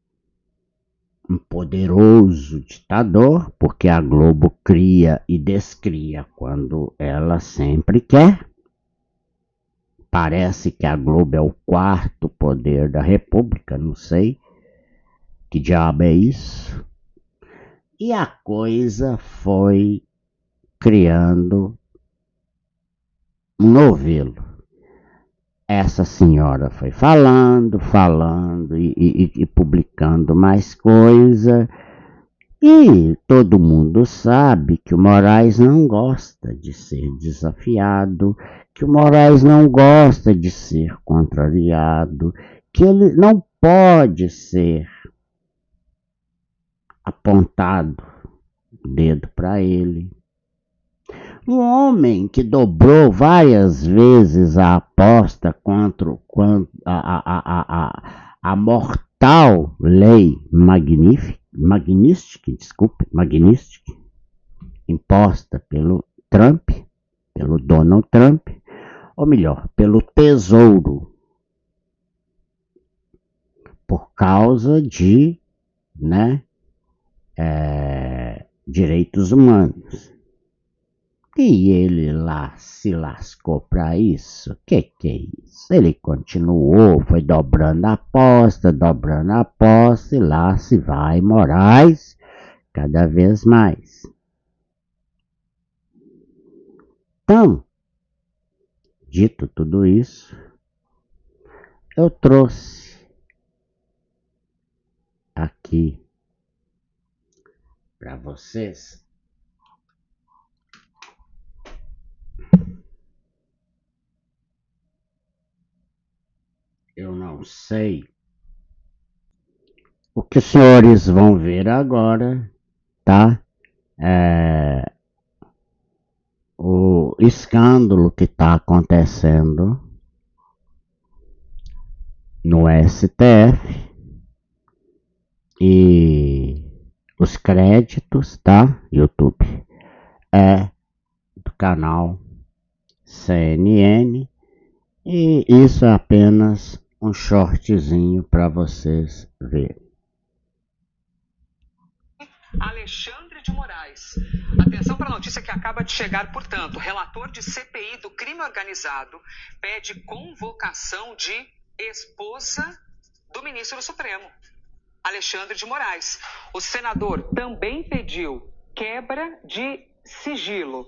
um poderoso ditador, porque a Globo cria e descria quando ela sempre quer. Parece que a Globo é o quarto poder da República, não sei que diabo é isso. E a coisa foi criando um novelo. Essa senhora foi falando e publicando mais coisa. E todo mundo sabe que o Moraes não gosta de ser desafiado, que o Moraes não gosta de ser contrariado, que ele não pode ser apontado o dedo para ele. Um homem que dobrou várias vezes a aposta contra a mortal lei Magnitsky, imposta pelo Trump, pelo Donald Trump, ou melhor, pelo Tesouro. por causa de, né, direitos humanos. E ele lá se lascou para isso. Que é isso? Ele continuou, foi dobrando a aposta, e lá se vai Moraes cada vez mais. Então, dito tudo isso, eu trouxe aqui para vocês eu não sei o que os senhores vão ver agora, tá? O escândalo que está acontecendo no STF e os créditos, tá? YouTube é do canal CNN e isso é apenas um shortzinho para vocês verem. Alexandre de Moraes. Atenção para a notícia que acaba de chegar, portanto. Relator de CPI do crime organizado pede convocação de esposa do ministro do Supremo, Alexandre de Moraes. O senador também pediu quebra de sigilo.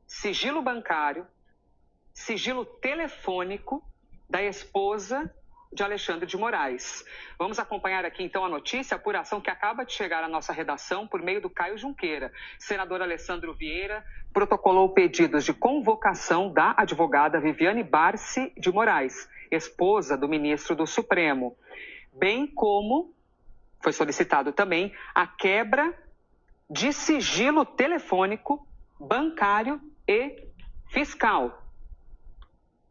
Sigilo bancário, sigilo telefônico da esposa de Alexandre de Moraes. Vamos acompanhar aqui então a notícia, a apuração que acaba de chegar à nossa redação por meio do Caio Junqueira. Senador Alessandro Vieira protocolou pedidos de convocação da advogada Viviane Barsi de Moraes, esposa do ministro do Supremo, bem como foi solicitado também a quebra de sigilo telefônico, bancário e fiscal.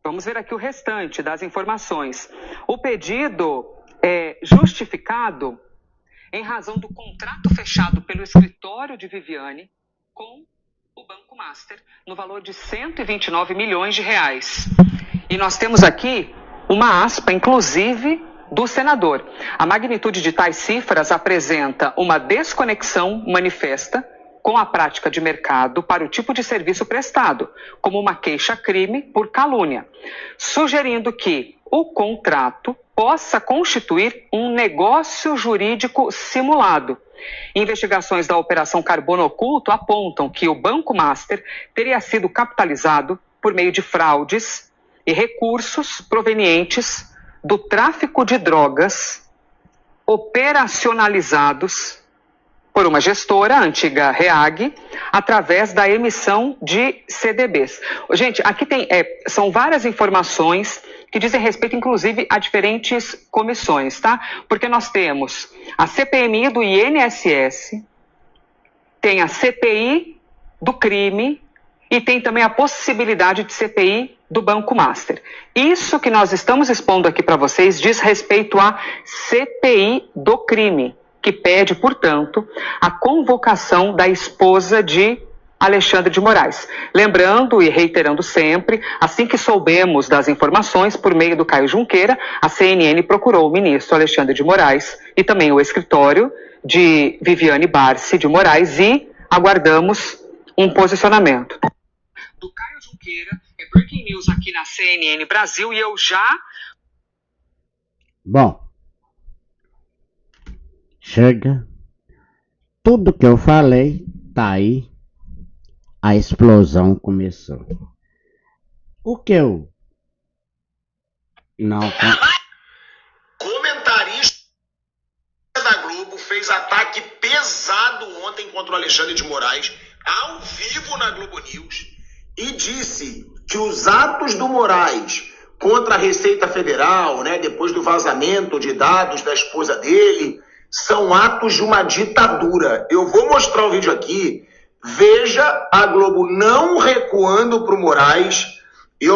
Vamos ver aqui o restante das informações. O pedido é justificado em razão do contrato fechado pelo escritório de Viviane com o Banco Master, no valor de 129 milhões de reais. E nós temos aqui uma aspa, inclusive, do senador. A magnitude de tais cifras apresenta uma desconexão manifesta com a prática de mercado para o tipo de serviço prestado, como uma queixa-crime por calúnia, sugerindo que o contrato possa constituir um negócio jurídico simulado. Investigações da Operação Carbono Oculto apontam que o Banco Master teria sido capitalizado por meio de fraudes e recursos provenientes do tráfico de drogas operacionalizados por uma gestora, a antiga REAG, através da emissão de CDBs. Gente, aqui são várias informações que dizem respeito, inclusive, a diferentes comissões, tá? Porque nós temos a CPMI do INSS, tem a CPI do crime e tem também a possibilidade de CPI do Banco Master. Isso que nós estamos expondo aqui para vocês diz respeito à CPI do crime, que pede, portanto, a convocação da esposa de Alexandre de Moraes. Lembrando e reiterando sempre, assim que soubemos das informações por meio do Caio Junqueira, a CNN procurou o ministro Alexandre de Moraes e também o escritório de Viviane Barsi de Moraes e aguardamos um posicionamento. Do Caio Junqueira, é Breaking News aqui na CNN Brasil e eu já... Bom, chega. Tudo que eu falei tá aí. A explosão começou. O que eu não... Comentarista da Globo fez ataque pesado ontem contra o Alexandre de Moraes, ao vivo na Globo News, e disse que os atos do Moraes contra a Receita Federal, né, depois do vazamento de dados da esposa dele, são atos de uma ditadura. Eu vou mostrar o vídeo aqui. Veja a Globo não recuando para o Moraes. E,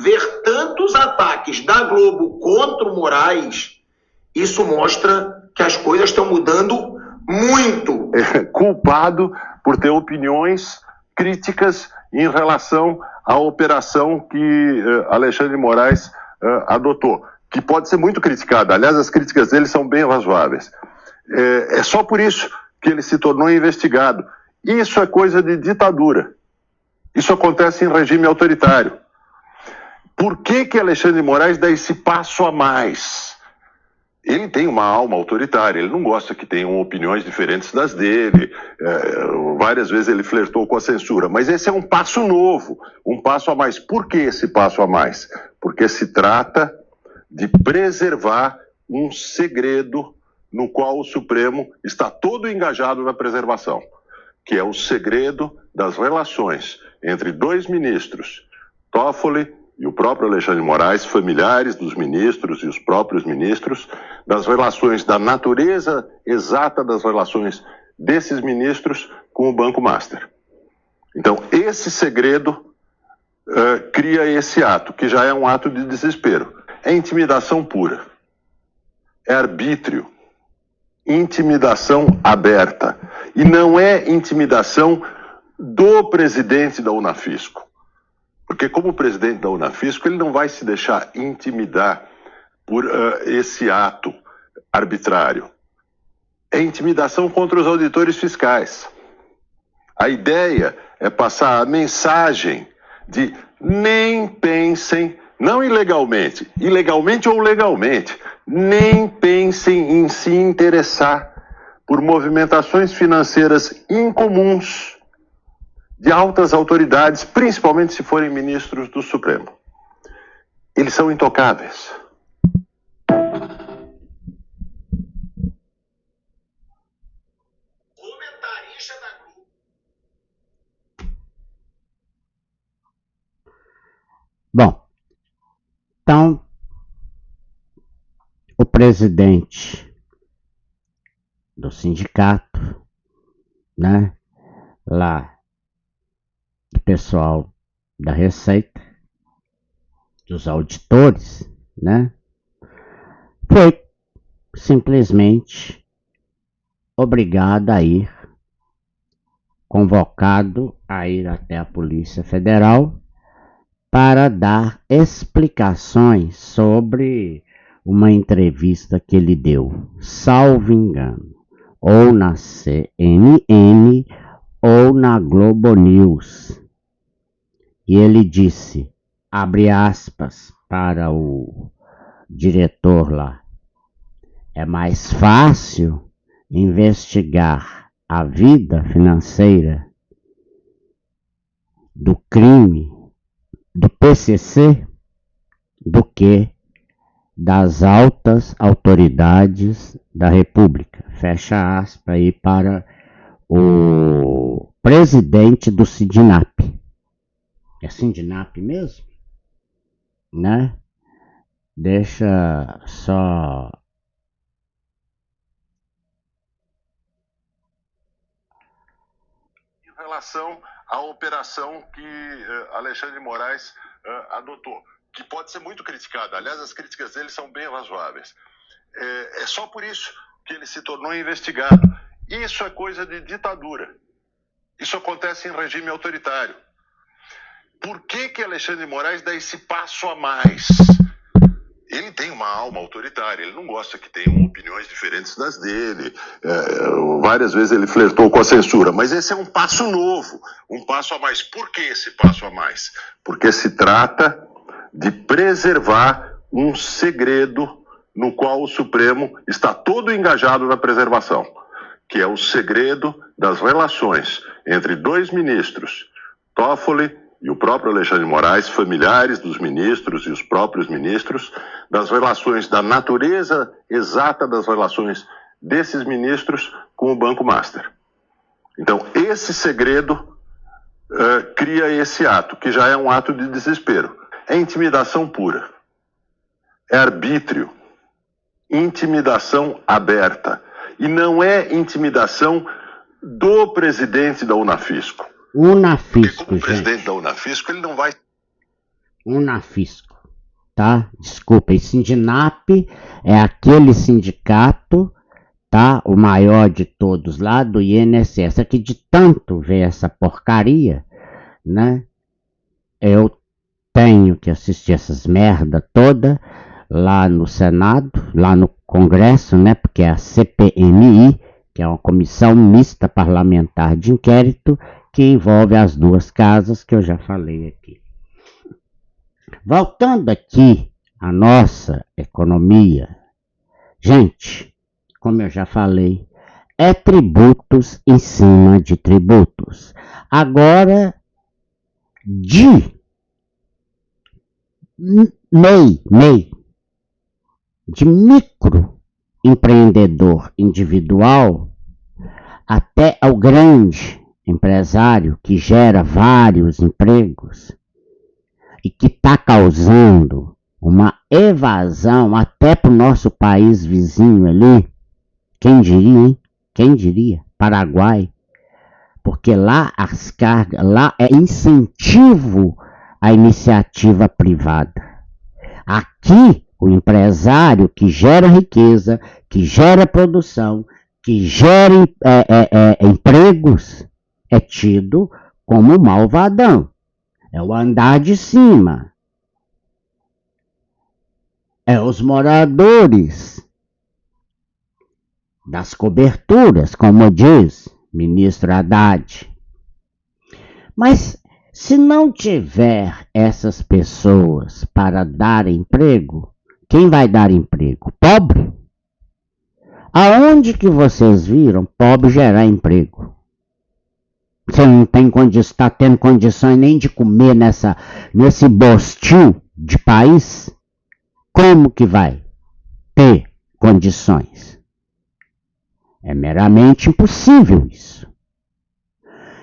ver tantos ataques da Globo contra o Moraes, isso mostra que as coisas estão mudando muito. Culpado por ter opiniões críticas em relação à operação que Alexandre de Moraes adotou, que pode ser muito criticado. Aliás, as críticas dele são bem razoáveis. É só por isso que ele se tornou investigado. Isso é coisa de ditadura. Isso acontece em regime autoritário. Por que Alexandre de Moraes dá esse passo a mais? Ele tem uma alma autoritária, ele não gosta que tenham opiniões diferentes das dele, várias vezes ele flertou com a censura, mas esse é um passo novo, um passo a mais. Por que esse passo a mais? Porque se trata de preservar um segredo no qual o Supremo está todo engajado na preservação, que é o segredo das relações entre dois ministros, Toffoli e o próprio Alexandre de Moraes, familiares dos ministros e os próprios ministros, das relações, da natureza exata das relações desses ministros com o Banco Master. Então, esse segredo cria esse ato, que já é um ato de desespero. É intimidação pura. É arbítrio. Intimidação aberta. E não é intimidação do presidente da Unafisco. Porque como presidente da Unafisco, ele não vai se deixar intimidar por esse ato arbitrário. É intimidação contra os auditores fiscais. A ideia é passar a mensagem de nem pensem, não ilegalmente ou legalmente, nem pensem em se interessar por movimentações financeiras incomuns de altas autoridades, principalmente se forem ministros do Supremo. Eles são intocáveis. Comentarista da Globo. Bom, então, o presidente do sindicato, né, lá do pessoal da Receita, dos auditores, né, foi simplesmente obrigado a ir, convocado a ir até a Polícia Federal para dar explicações sobre uma entrevista que ele deu, salvo engano, ou na CNN ou na Globo News. E ele disse, abre aspas para o diretor lá, é mais fácil investigar a vida financeira do crime do PCC do que das altas autoridades da República. Fecha aspas aí para o presidente do Sindinap. É Sindinap mesmo? Né? Deixa só... Em relação à operação que Alexandre de Moraes adotou, que pode ser muito criticada. Aliás, as críticas dele são bem razoáveis. É só por isso que ele se tornou investigado. Isso é coisa de ditadura. Isso acontece em regime autoritário. Por que Alexandre de Moraes dá esse passo a mais? Ele tem uma alma autoritária, ele não gosta que tenham opiniões diferentes das dele. Várias vezes ele flertou com a censura, mas esse é um passo novo, um passo a mais. Por que esse passo a mais? Porque se trata de preservar um segredo no qual o Supremo está todo engajado na preservação, que é o segredo das relações entre dois ministros, Toffoli e o próprio Alexandre de Moraes, familiares dos ministros e os próprios ministros, das relações, da natureza exata das relações desses ministros com o Banco Master. Então, esse segredo cria esse ato, que já é um ato de desespero. É intimidação pura. É arbítrio. Intimidação aberta. E não é intimidação do presidente da Unafisco. Unafisco, como gente. Presidente da Unafisco, ele não vai... Unafisco, tá? Desculpa, e Sindinap é aquele sindicato, tá? O maior de todos lá do INSS. Aqui de tanto ver essa porcaria, né? Eu tenho que assistir essas merda toda. lá no Senado, lá no Congresso, né, porque é a CPMI, que é uma comissão mista parlamentar de inquérito, que envolve as duas casas que eu já falei aqui. Voltando aqui à nossa economia, gente, como eu já falei, é tributos em cima de tributos. Agora, de de microempreendedor individual até ao grande empresário que gera vários empregos e que está causando uma evasão até para o nosso país vizinho ali. Quem diria, hein? Quem diria? Paraguai. Porque lá as cargas, lá é incentivo à iniciativa privada. Aqui, o empresário que gera riqueza, que gera produção, que gera empregos, é tido como malvadão. É o andar de cima. É os moradores das coberturas, como diz ministro Haddad. Mas se não tiver essas pessoas para dar emprego, quem vai dar emprego? Pobre? Aonde que vocês viram pobre gerar emprego? Você não tem está tendo condições nem de comer nesse bostil de país? Como que vai ter condições? É meramente impossível isso.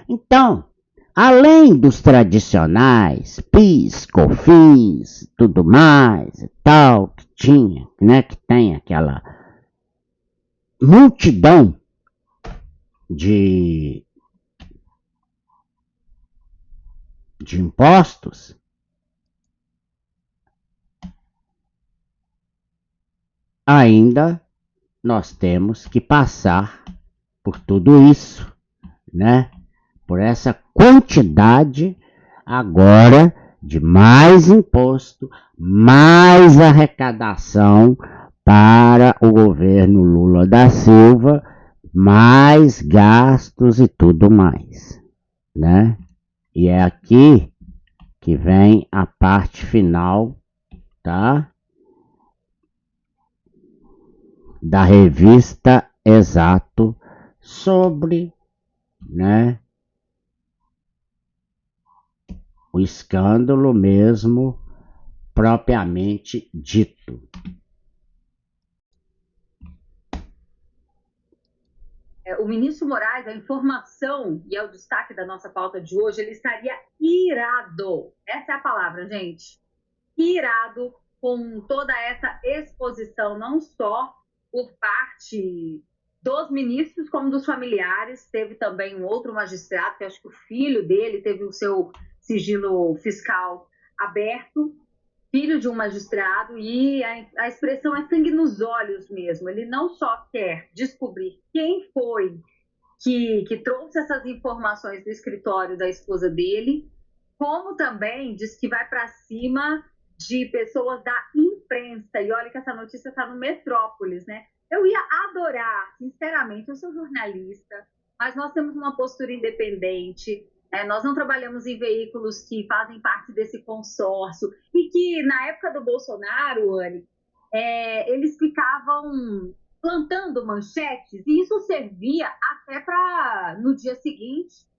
Então, além dos tradicionais, PIS, COFINS, tudo mais e tal, que tinha, né, que tem aquela multidão de impostos, ainda nós temos que passar por tudo isso, né? Por essa quantidade agora de mais imposto, mais arrecadação para o governo Lula da Silva, mais gastos e tudo mais, né? E é aqui que vem a parte final, tá? Da revista Exato sobre, né, o escândalo mesmo propriamente dito. O ministro Moraes, a informação, e é o destaque da nossa pauta de hoje, ele estaria irado. Essa é a palavra, gente. Irado com toda essa exposição, não só por parte dos ministros, como dos familiares. Teve também um outro magistrado, que acho que o filho dele teve o seu sigilo fiscal aberto, filho de um magistrado, e a expressão é sangue nos olhos mesmo. Ele não só quer descobrir quem foi que trouxe essas informações do escritório da esposa dele, como também diz que vai para cima de pessoas da imprensa. E olha que essa notícia está no Metrópolis, né? Eu ia adorar, sinceramente, eu sou jornalista, mas nós temos uma postura independente. Nós não trabalhamos em veículos que fazem parte desse consórcio e que, na época do Bolsonaro, Anny, eles ficavam plantando manchetes e isso servia até para, no dia seguinte,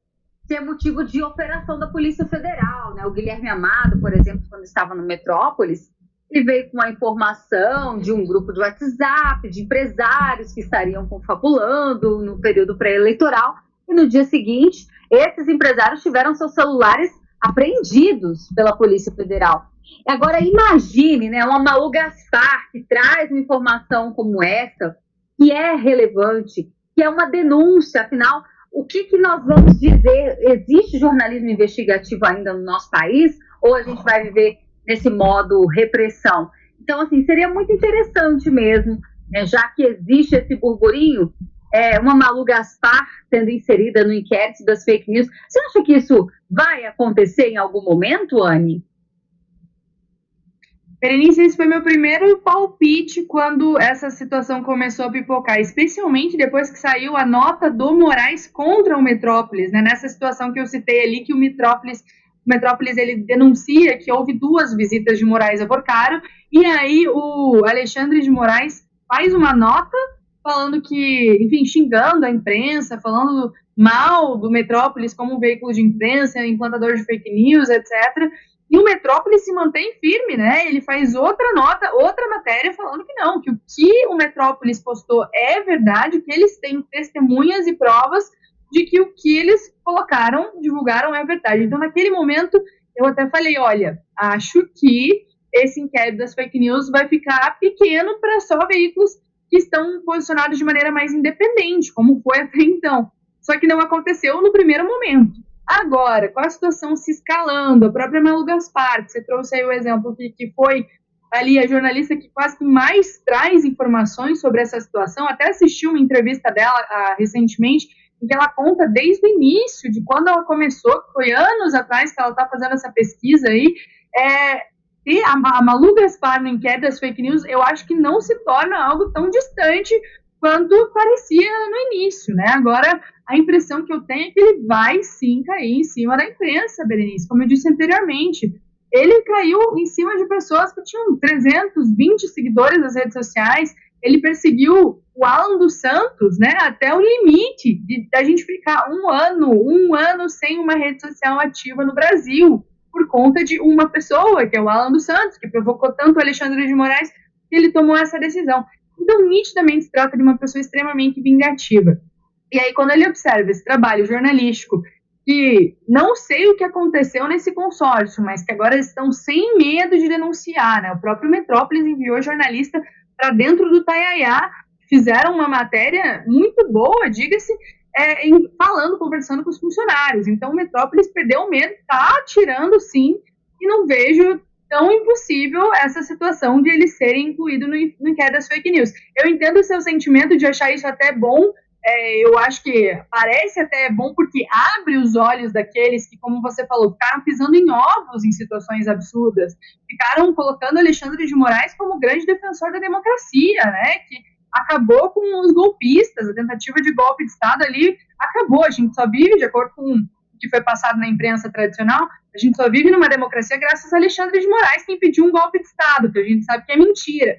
ser motivo de operação da Polícia Federal, né? O Guilherme Amado, por exemplo, quando estava no Metrópolis, ele veio com a informação de um grupo de WhatsApp, de empresários que estariam confabulando no período pré-eleitoral, e no dia seguinte, esses empresários tiveram seus celulares apreendidos pela Polícia Federal. Agora, imagine, né, uma Malu Gaspar que traz uma informação como essa, que é relevante, que é uma denúncia, afinal, o que nós vamos dizer? Existe jornalismo investigativo ainda no nosso país? Ou a gente vai viver nesse modo repressão? Então, assim, seria muito interessante mesmo, né, já que existe esse burburinho, uma Malu Gaspar sendo inserida no inquérito das fake news. Você acha que isso vai acontecer em algum momento, Anny? Berenice, esse foi meu primeiro palpite quando essa situação começou a pipocar, especialmente depois que saiu a nota do Moraes contra o Metrópolis, né? Nessa situação que eu citei ali, que o Metrópolis ele denuncia que houve 2 visitas de Moraes a Porcaro, e aí o Alexandre de Moraes faz uma nota falando que, enfim, xingando a imprensa, falando mal do Metrópolis como um veículo de imprensa, implantador de fake news, etc., e o Metrópolis se mantém firme, né? Ele faz outra nota, outra matéria falando que não, que o que o Metrópolis postou é verdade, que eles têm testemunhas e provas de que o que eles colocaram, divulgaram é verdade. Então, naquele momento, eu até falei, olha, acho que esse inquérito das fake news vai ficar pequeno para só veículos que estão posicionados de maneira mais independente, como foi até então. Só que não aconteceu no primeiro momento. Agora, com a situação se escalando, a própria Malu Gaspar, que você trouxe aí o exemplo que foi ali a jornalista que quase que mais traz informações sobre essa situação, até assisti uma entrevista dela recentemente, em que ela conta desde o início, de quando ela começou, que foi anos atrás que ela está fazendo essa pesquisa aí, e a Malu Gaspar no inquérito das fake news, eu acho que não se torna algo tão distante quanto parecia no início, né? Agora, a impressão que eu tenho é que ele vai sim cair em cima da imprensa, Berenice, como eu disse anteriormente. Ele caiu em cima de pessoas que tinham 320 seguidores nas redes sociais, ele perseguiu o Alan dos Santos, né, até o limite da gente ficar um ano sem uma rede social ativa no Brasil, por conta de uma pessoa, que é o Alan dos Santos, que provocou tanto o Alexandre de Moraes, que ele tomou essa decisão. Então, nitidamente, se trata de uma pessoa extremamente vingativa. E aí, quando ele observa esse trabalho jornalístico, que não sei o que aconteceu nesse consórcio, mas que agora estão sem medo de denunciar, né? O próprio Metrópolis enviou jornalista para dentro do Taiaiá, fizeram uma matéria muito boa, diga-se, conversando com os funcionários. Então, o Metrópolis perdeu o medo, está atirando sim, e não vejo tão impossível essa situação de eles serem incluídos no inquérito das fake news. Eu entendo o seu sentimento de achar isso até bom, eu acho que parece até bom porque abre os olhos daqueles que, como você falou, ficaram pisando em ovos em situações absurdas, ficaram colocando Alexandre de Moraes como grande defensor da democracia, né, que acabou com os golpistas, a tentativa de golpe de Estado ali acabou. A gente só vive, de acordo com o que foi passado na imprensa tradicional, a gente só vive numa democracia graças a Alexandre de Moraes, que impediu um golpe de Estado, que a gente sabe que é mentira.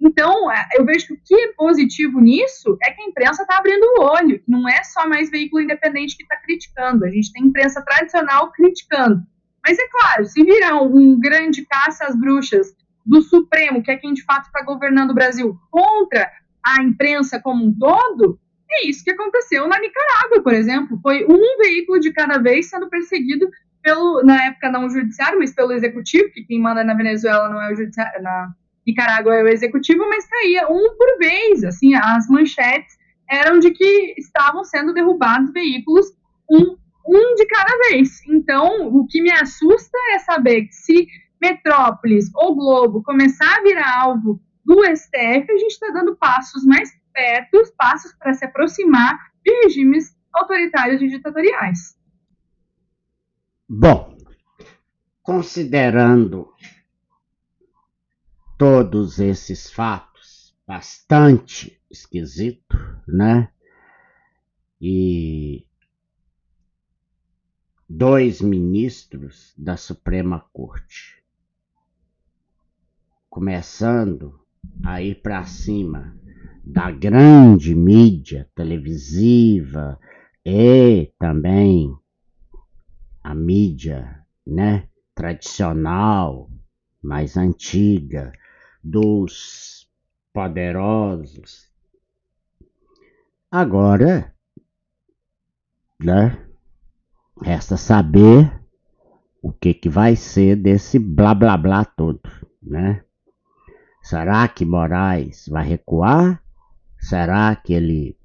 Então, eu vejo que o que é positivo nisso é que a imprensa está abrindo o olho, que não é só mais veículo independente que está criticando, a gente tem imprensa tradicional criticando. Mas é claro, se virar um grande caça às bruxas do Supremo, que é quem de fato está governando o Brasil, contra a imprensa como um todo, é isso que aconteceu na Nicarágua, por exemplo. Foi um veículo de cada vez sendo perseguido na época não o judiciário, mas pelo executivo, que quem manda na Venezuela não é o judiciário, na Nicarágua é o executivo, mas caía um por vez, assim, as manchetes eram de que estavam sendo derrubados veículos um de cada vez. Então, o que me assusta é saber que se Metrópolis ou Globo começar a virar alvo do STF, a gente está dando passos mais perto, passos para se aproximar de regimes autoritários e ditatoriais. Bom, considerando todos esses fatos, bastante esquisito, né? E 2 ministros da Suprema Corte começando a ir para cima da grande mídia televisiva e também a mídia, né, tradicional, mais antiga, dos poderosos. Agora, né, resta saber o que vai ser desse blá blá blá todo, né? Será que Moraes vai recuar? Será que ele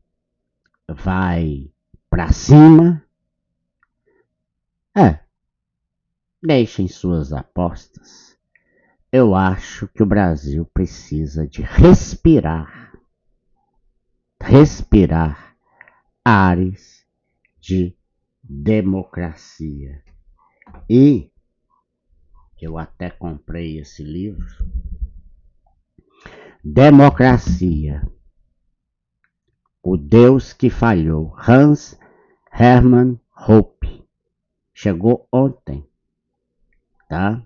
vai para cima? Deixem suas apostas. Eu acho que o Brasil precisa de respirar ares de democracia e eu até comprei esse livro, Democracia, o Deus que Falhou, Hans Hermann Hoppe. Chegou ontem, tá?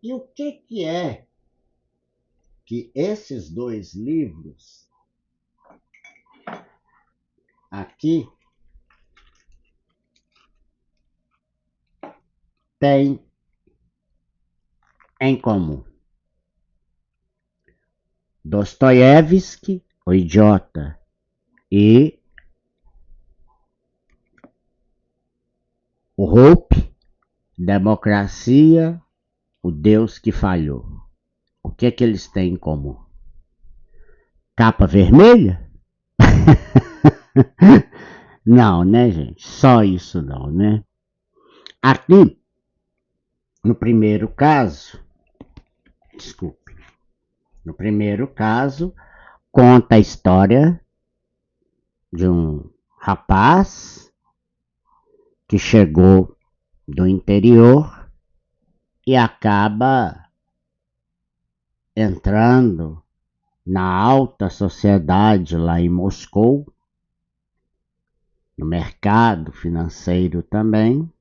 E o que é que esses dois livros aqui têm em comum? Dostoiévski, o Idiota, e o Hoppe, Democracia, o Deus que Falhou. O que eles têm em comum? Capa vermelha? Não, né, gente? Só isso não, né? Aqui, no primeiro caso, conta a história de um rapaz que chegou do interior e acaba entrando na alta sociedade lá em Moscou, no mercado financeiro também,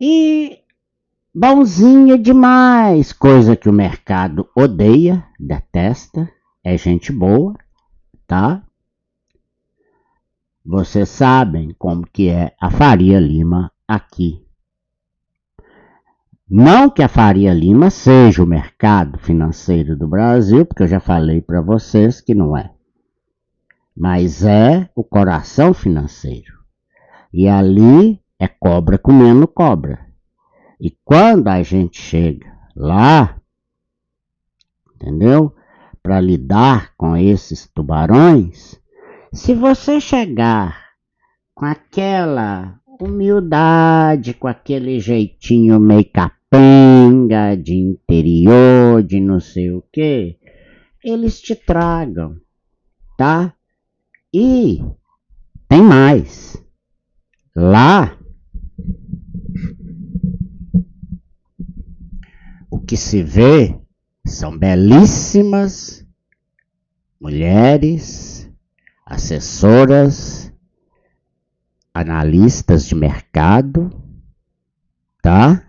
e bonzinho demais, coisa que o mercado odeia, detesta, é gente boa, tá? Vocês sabem como que é a Faria Lima aqui. Não que a Faria Lima seja o mercado financeiro do Brasil, porque eu já falei para vocês que não é. Mas é o coração financeiro. E ali é cobra comendo cobra. E quando a gente chega lá, entendeu? Para lidar com esses tubarões, se você chegar com aquela humildade, com aquele jeitinho meio capenga, de interior, de não sei o que, eles te tragam, tá? E tem mais. Lá, o que se vê são belíssimas mulheres, assessoras, analistas de mercado, tá?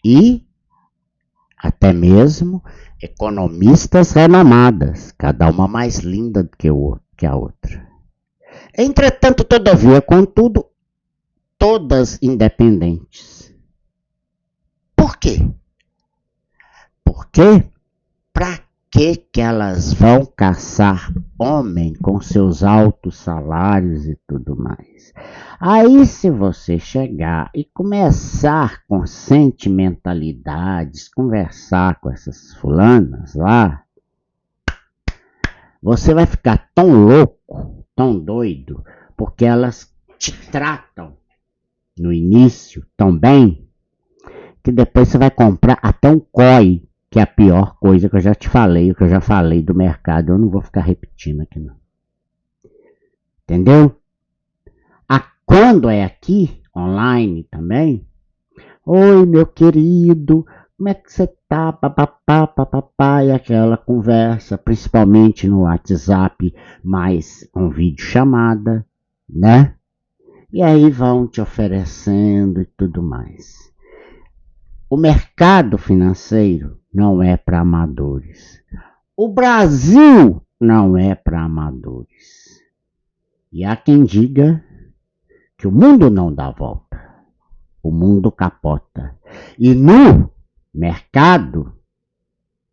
E até mesmo economistas renomadas, cada uma mais linda do que a outra. Entretanto, todavia, contudo, todas independentes. Por quê? Porque para que elas vão caçar homem com seus altos salários e tudo mais? Aí se você chegar e começar com sentimentalidades, conversar com essas fulanas lá, você vai ficar tão louco, tão doido, porque elas te tratam no início tão bem, que depois você vai comprar até um COI, que é a pior coisa que eu já te falei, o que eu já falei do mercado, eu não vou ficar repetindo aqui não. Entendeu? Quando é aqui, online também, oi meu querido, como é que você tá, papapá, e aquela conversa, principalmente no WhatsApp, mais com videochamada, né? E aí vão te oferecendo e tudo mais. O mercado financeiro não é para amadores. O Brasil não é para amadores. E há quem diga que o mundo não dá volta. O mundo capota. E no mercado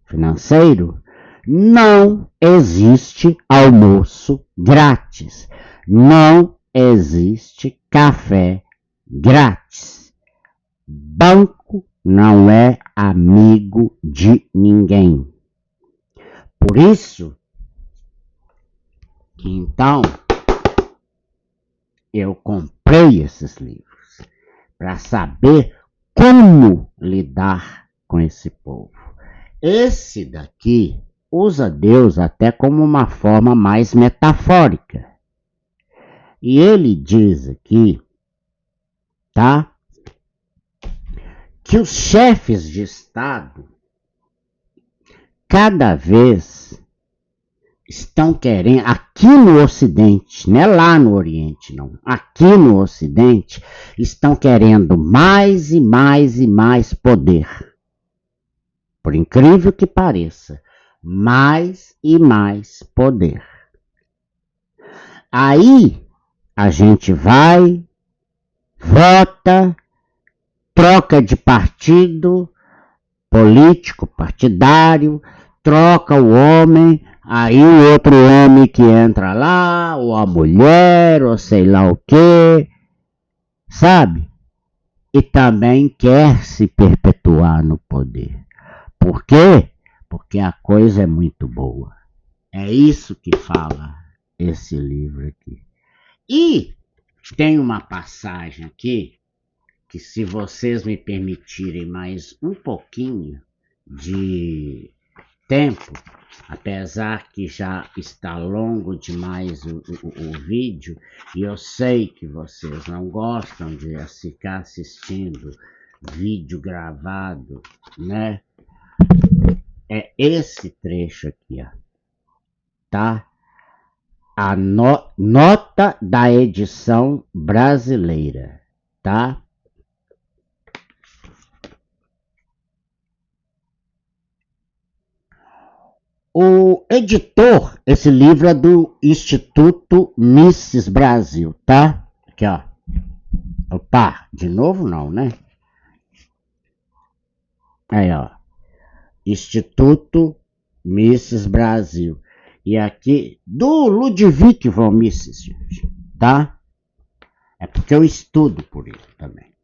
financeiro não existe almoço grátis. Não existe café grátis. Banco não é amigo de ninguém. Por isso, então, eu comprei esses livros para saber como lidar com esse povo. Esse daqui usa Deus até como uma forma mais metafórica. E ele diz aqui, tá? que os chefes de Estado cada vez estão querendo, aqui no Ocidente, não é lá no Oriente não, aqui no Ocidente, estão querendo mais e mais e mais poder. Por incrível que pareça, mais e mais poder. Aí a gente vai, vota, troca de partido político, partidário, troca o homem, aí o outro homem que entra lá, ou a mulher, ou sei lá o quê, sabe? E também quer se perpetuar no poder. Por quê? Porque a coisa é muito boa. É isso que fala esse livro aqui. E tem uma passagem aqui, que se vocês me permitirem mais um pouquinho de tempo, apesar que já está longo demais o vídeo, e eu sei que vocês não gostam de ficar assistindo vídeo gravado, né? É esse trecho aqui, ó, tá? A nota da edição brasileira, tá? O editor, esse livro é do Instituto Mises Brasil, tá? Aqui, ó. Opa, de novo não, né? Aí, ó. Instituto Mises Brasil. E aqui, do Ludwig von Mises, gente, tá? É porque eu estudo por ele também.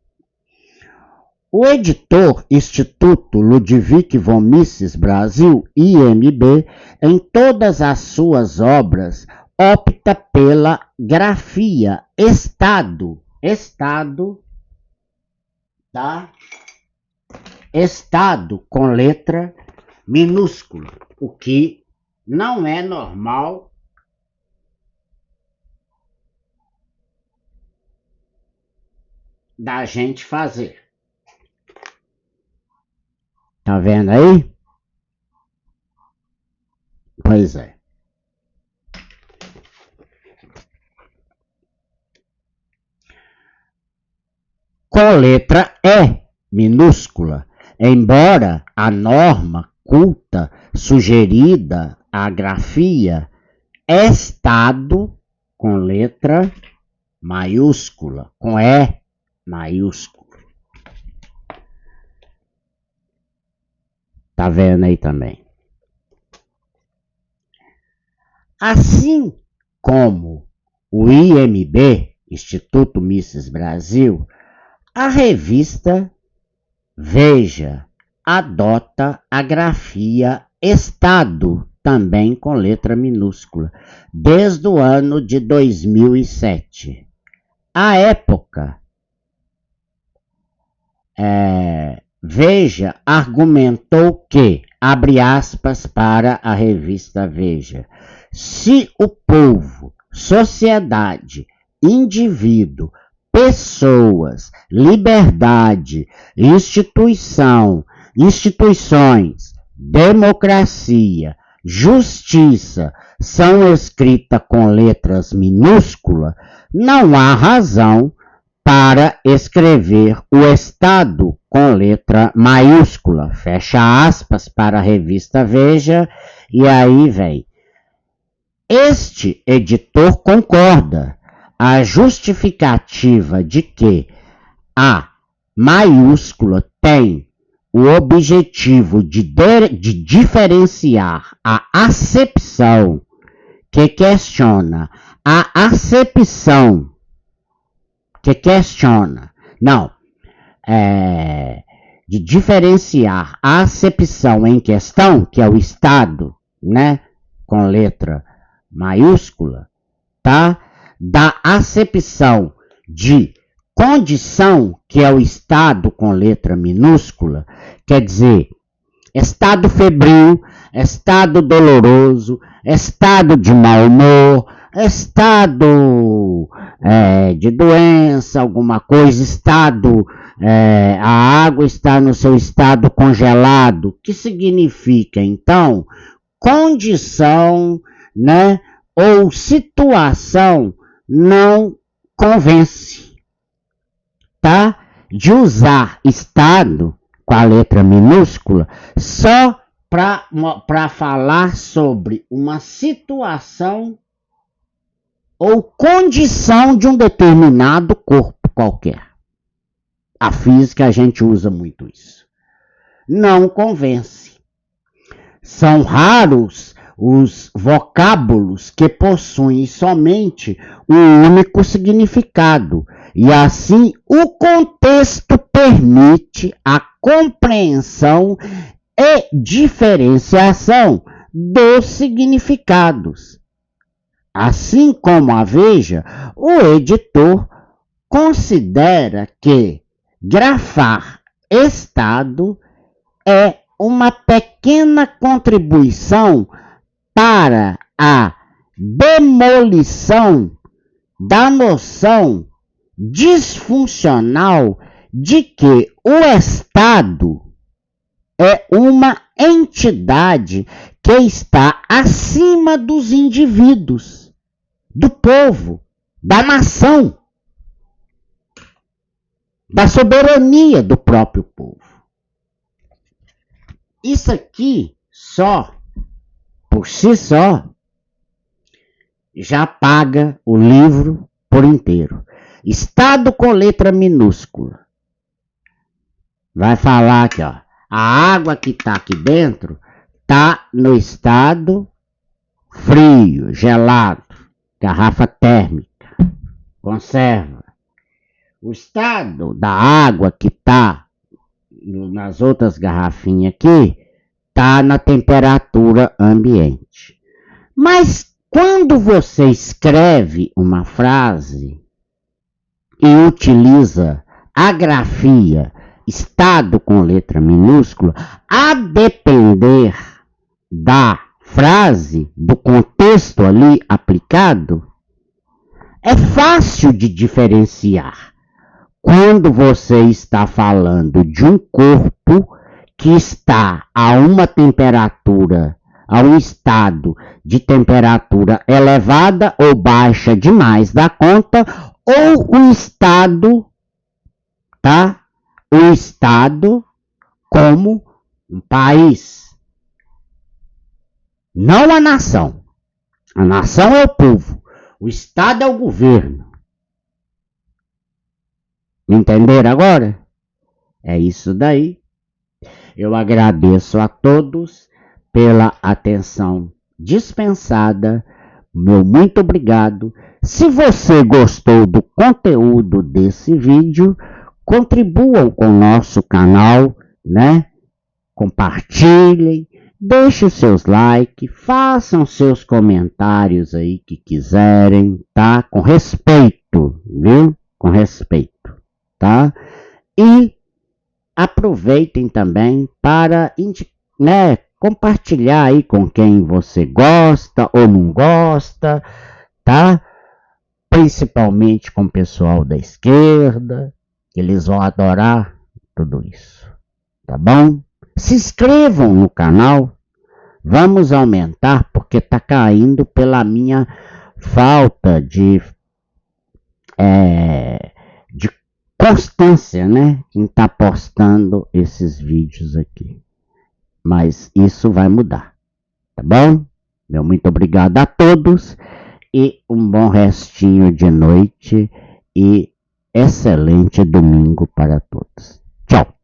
O editor Instituto Ludwig von Mises Brasil, IMB, em todas as suas obras, opta pela grafia Estado, tá? Estado com letra minúscula, o que não é normal da gente fazer. Tá vendo aí? Pois é. Com letra E minúscula, embora a norma culta sugerida a grafia Estado com letra maiúscula, com E maiúscula. Tá vendo aí também? Assim como o IMB, Instituto Mises Brasil, a revista Veja adota a grafia Estado, também com letra minúscula, desde o ano de 2007. À época, Veja argumentou que, abre aspas para a revista Veja, se o povo, sociedade, indivíduo, pessoas, liberdade, instituições, democracia, justiça são escritas com letras minúsculas, não há razão para escrever o Estado com letra maiúscula, fecha aspas para a revista Veja, e aí vem. Este editor concorda. A justificativa de que a maiúscula tem o objetivo de diferenciar a acepção que questiona a acepção que questiona, não, de diferenciar a acepção em questão, que é o Estado, né, com letra maiúscula, tá? Da acepção de condição, que é o estado com letra minúscula, quer dizer, estado febril, estado doloroso, estado de mau humor, estado de doença, alguma coisa, estado, a água está no seu estado congelado, que significa, então, condição, né, ou situação não convence, tá? De usar estado com a letra minúscula só para falar sobre uma situação ou condição de um determinado corpo qualquer. A física a gente usa muito isso. Não convence. São raros os vocábulos que possuem somente um único significado, e assim o contexto permite a compreensão e diferenciação dos significados. Assim como a Veja, o editor considera que grafar estado é uma pequena contribuição para a demolição da noção disfuncional de que o Estado é uma entidade que está acima dos indivíduos, do povo, da nação, da soberania do próprio povo. Isso aqui, por si só, já paga o livro por inteiro. Estado com letra minúscula. Vai falar aqui, ó. A água que está aqui dentro está no estado frio, gelado, garrafa térmica, conserva. O estado da água que está nas outras garrafinhas aqui está na temperatura ambiente. Mas quando você escreve uma frase e utiliza a grafia estado com letra minúscula, a depender da frase, do contexto ali aplicado, é fácil de diferenciar. Quando você está falando de um corpo que está a uma temperatura, a um estado de temperatura elevada ou baixa demais da conta, ou um estado, tá? Um estado como um país. Não a nação. A nação é o povo. O estado é o governo. Entenderam agora? É isso daí. Eu agradeço a todos pela atenção dispensada. Meu muito obrigado. Se você gostou do conteúdo desse vídeo, contribuam com o nosso canal, né? Compartilhem, deixem os seus likes, façam seus comentários aí que quiserem, tá? Com respeito, viu? Com respeito. Tá? E aproveitem também para compartilhar aí com quem você gosta ou não gosta, tá? Principalmente com o pessoal da esquerda, eles vão adorar tudo isso, tá bom? Se inscrevam no canal, vamos aumentar porque tá caindo pela minha falta de constância, né? Em estar postando esses vídeos aqui. Mas isso vai mudar, tá bom? Meu muito obrigado a todos e um bom restinho de noite e excelente domingo para todos. Tchau!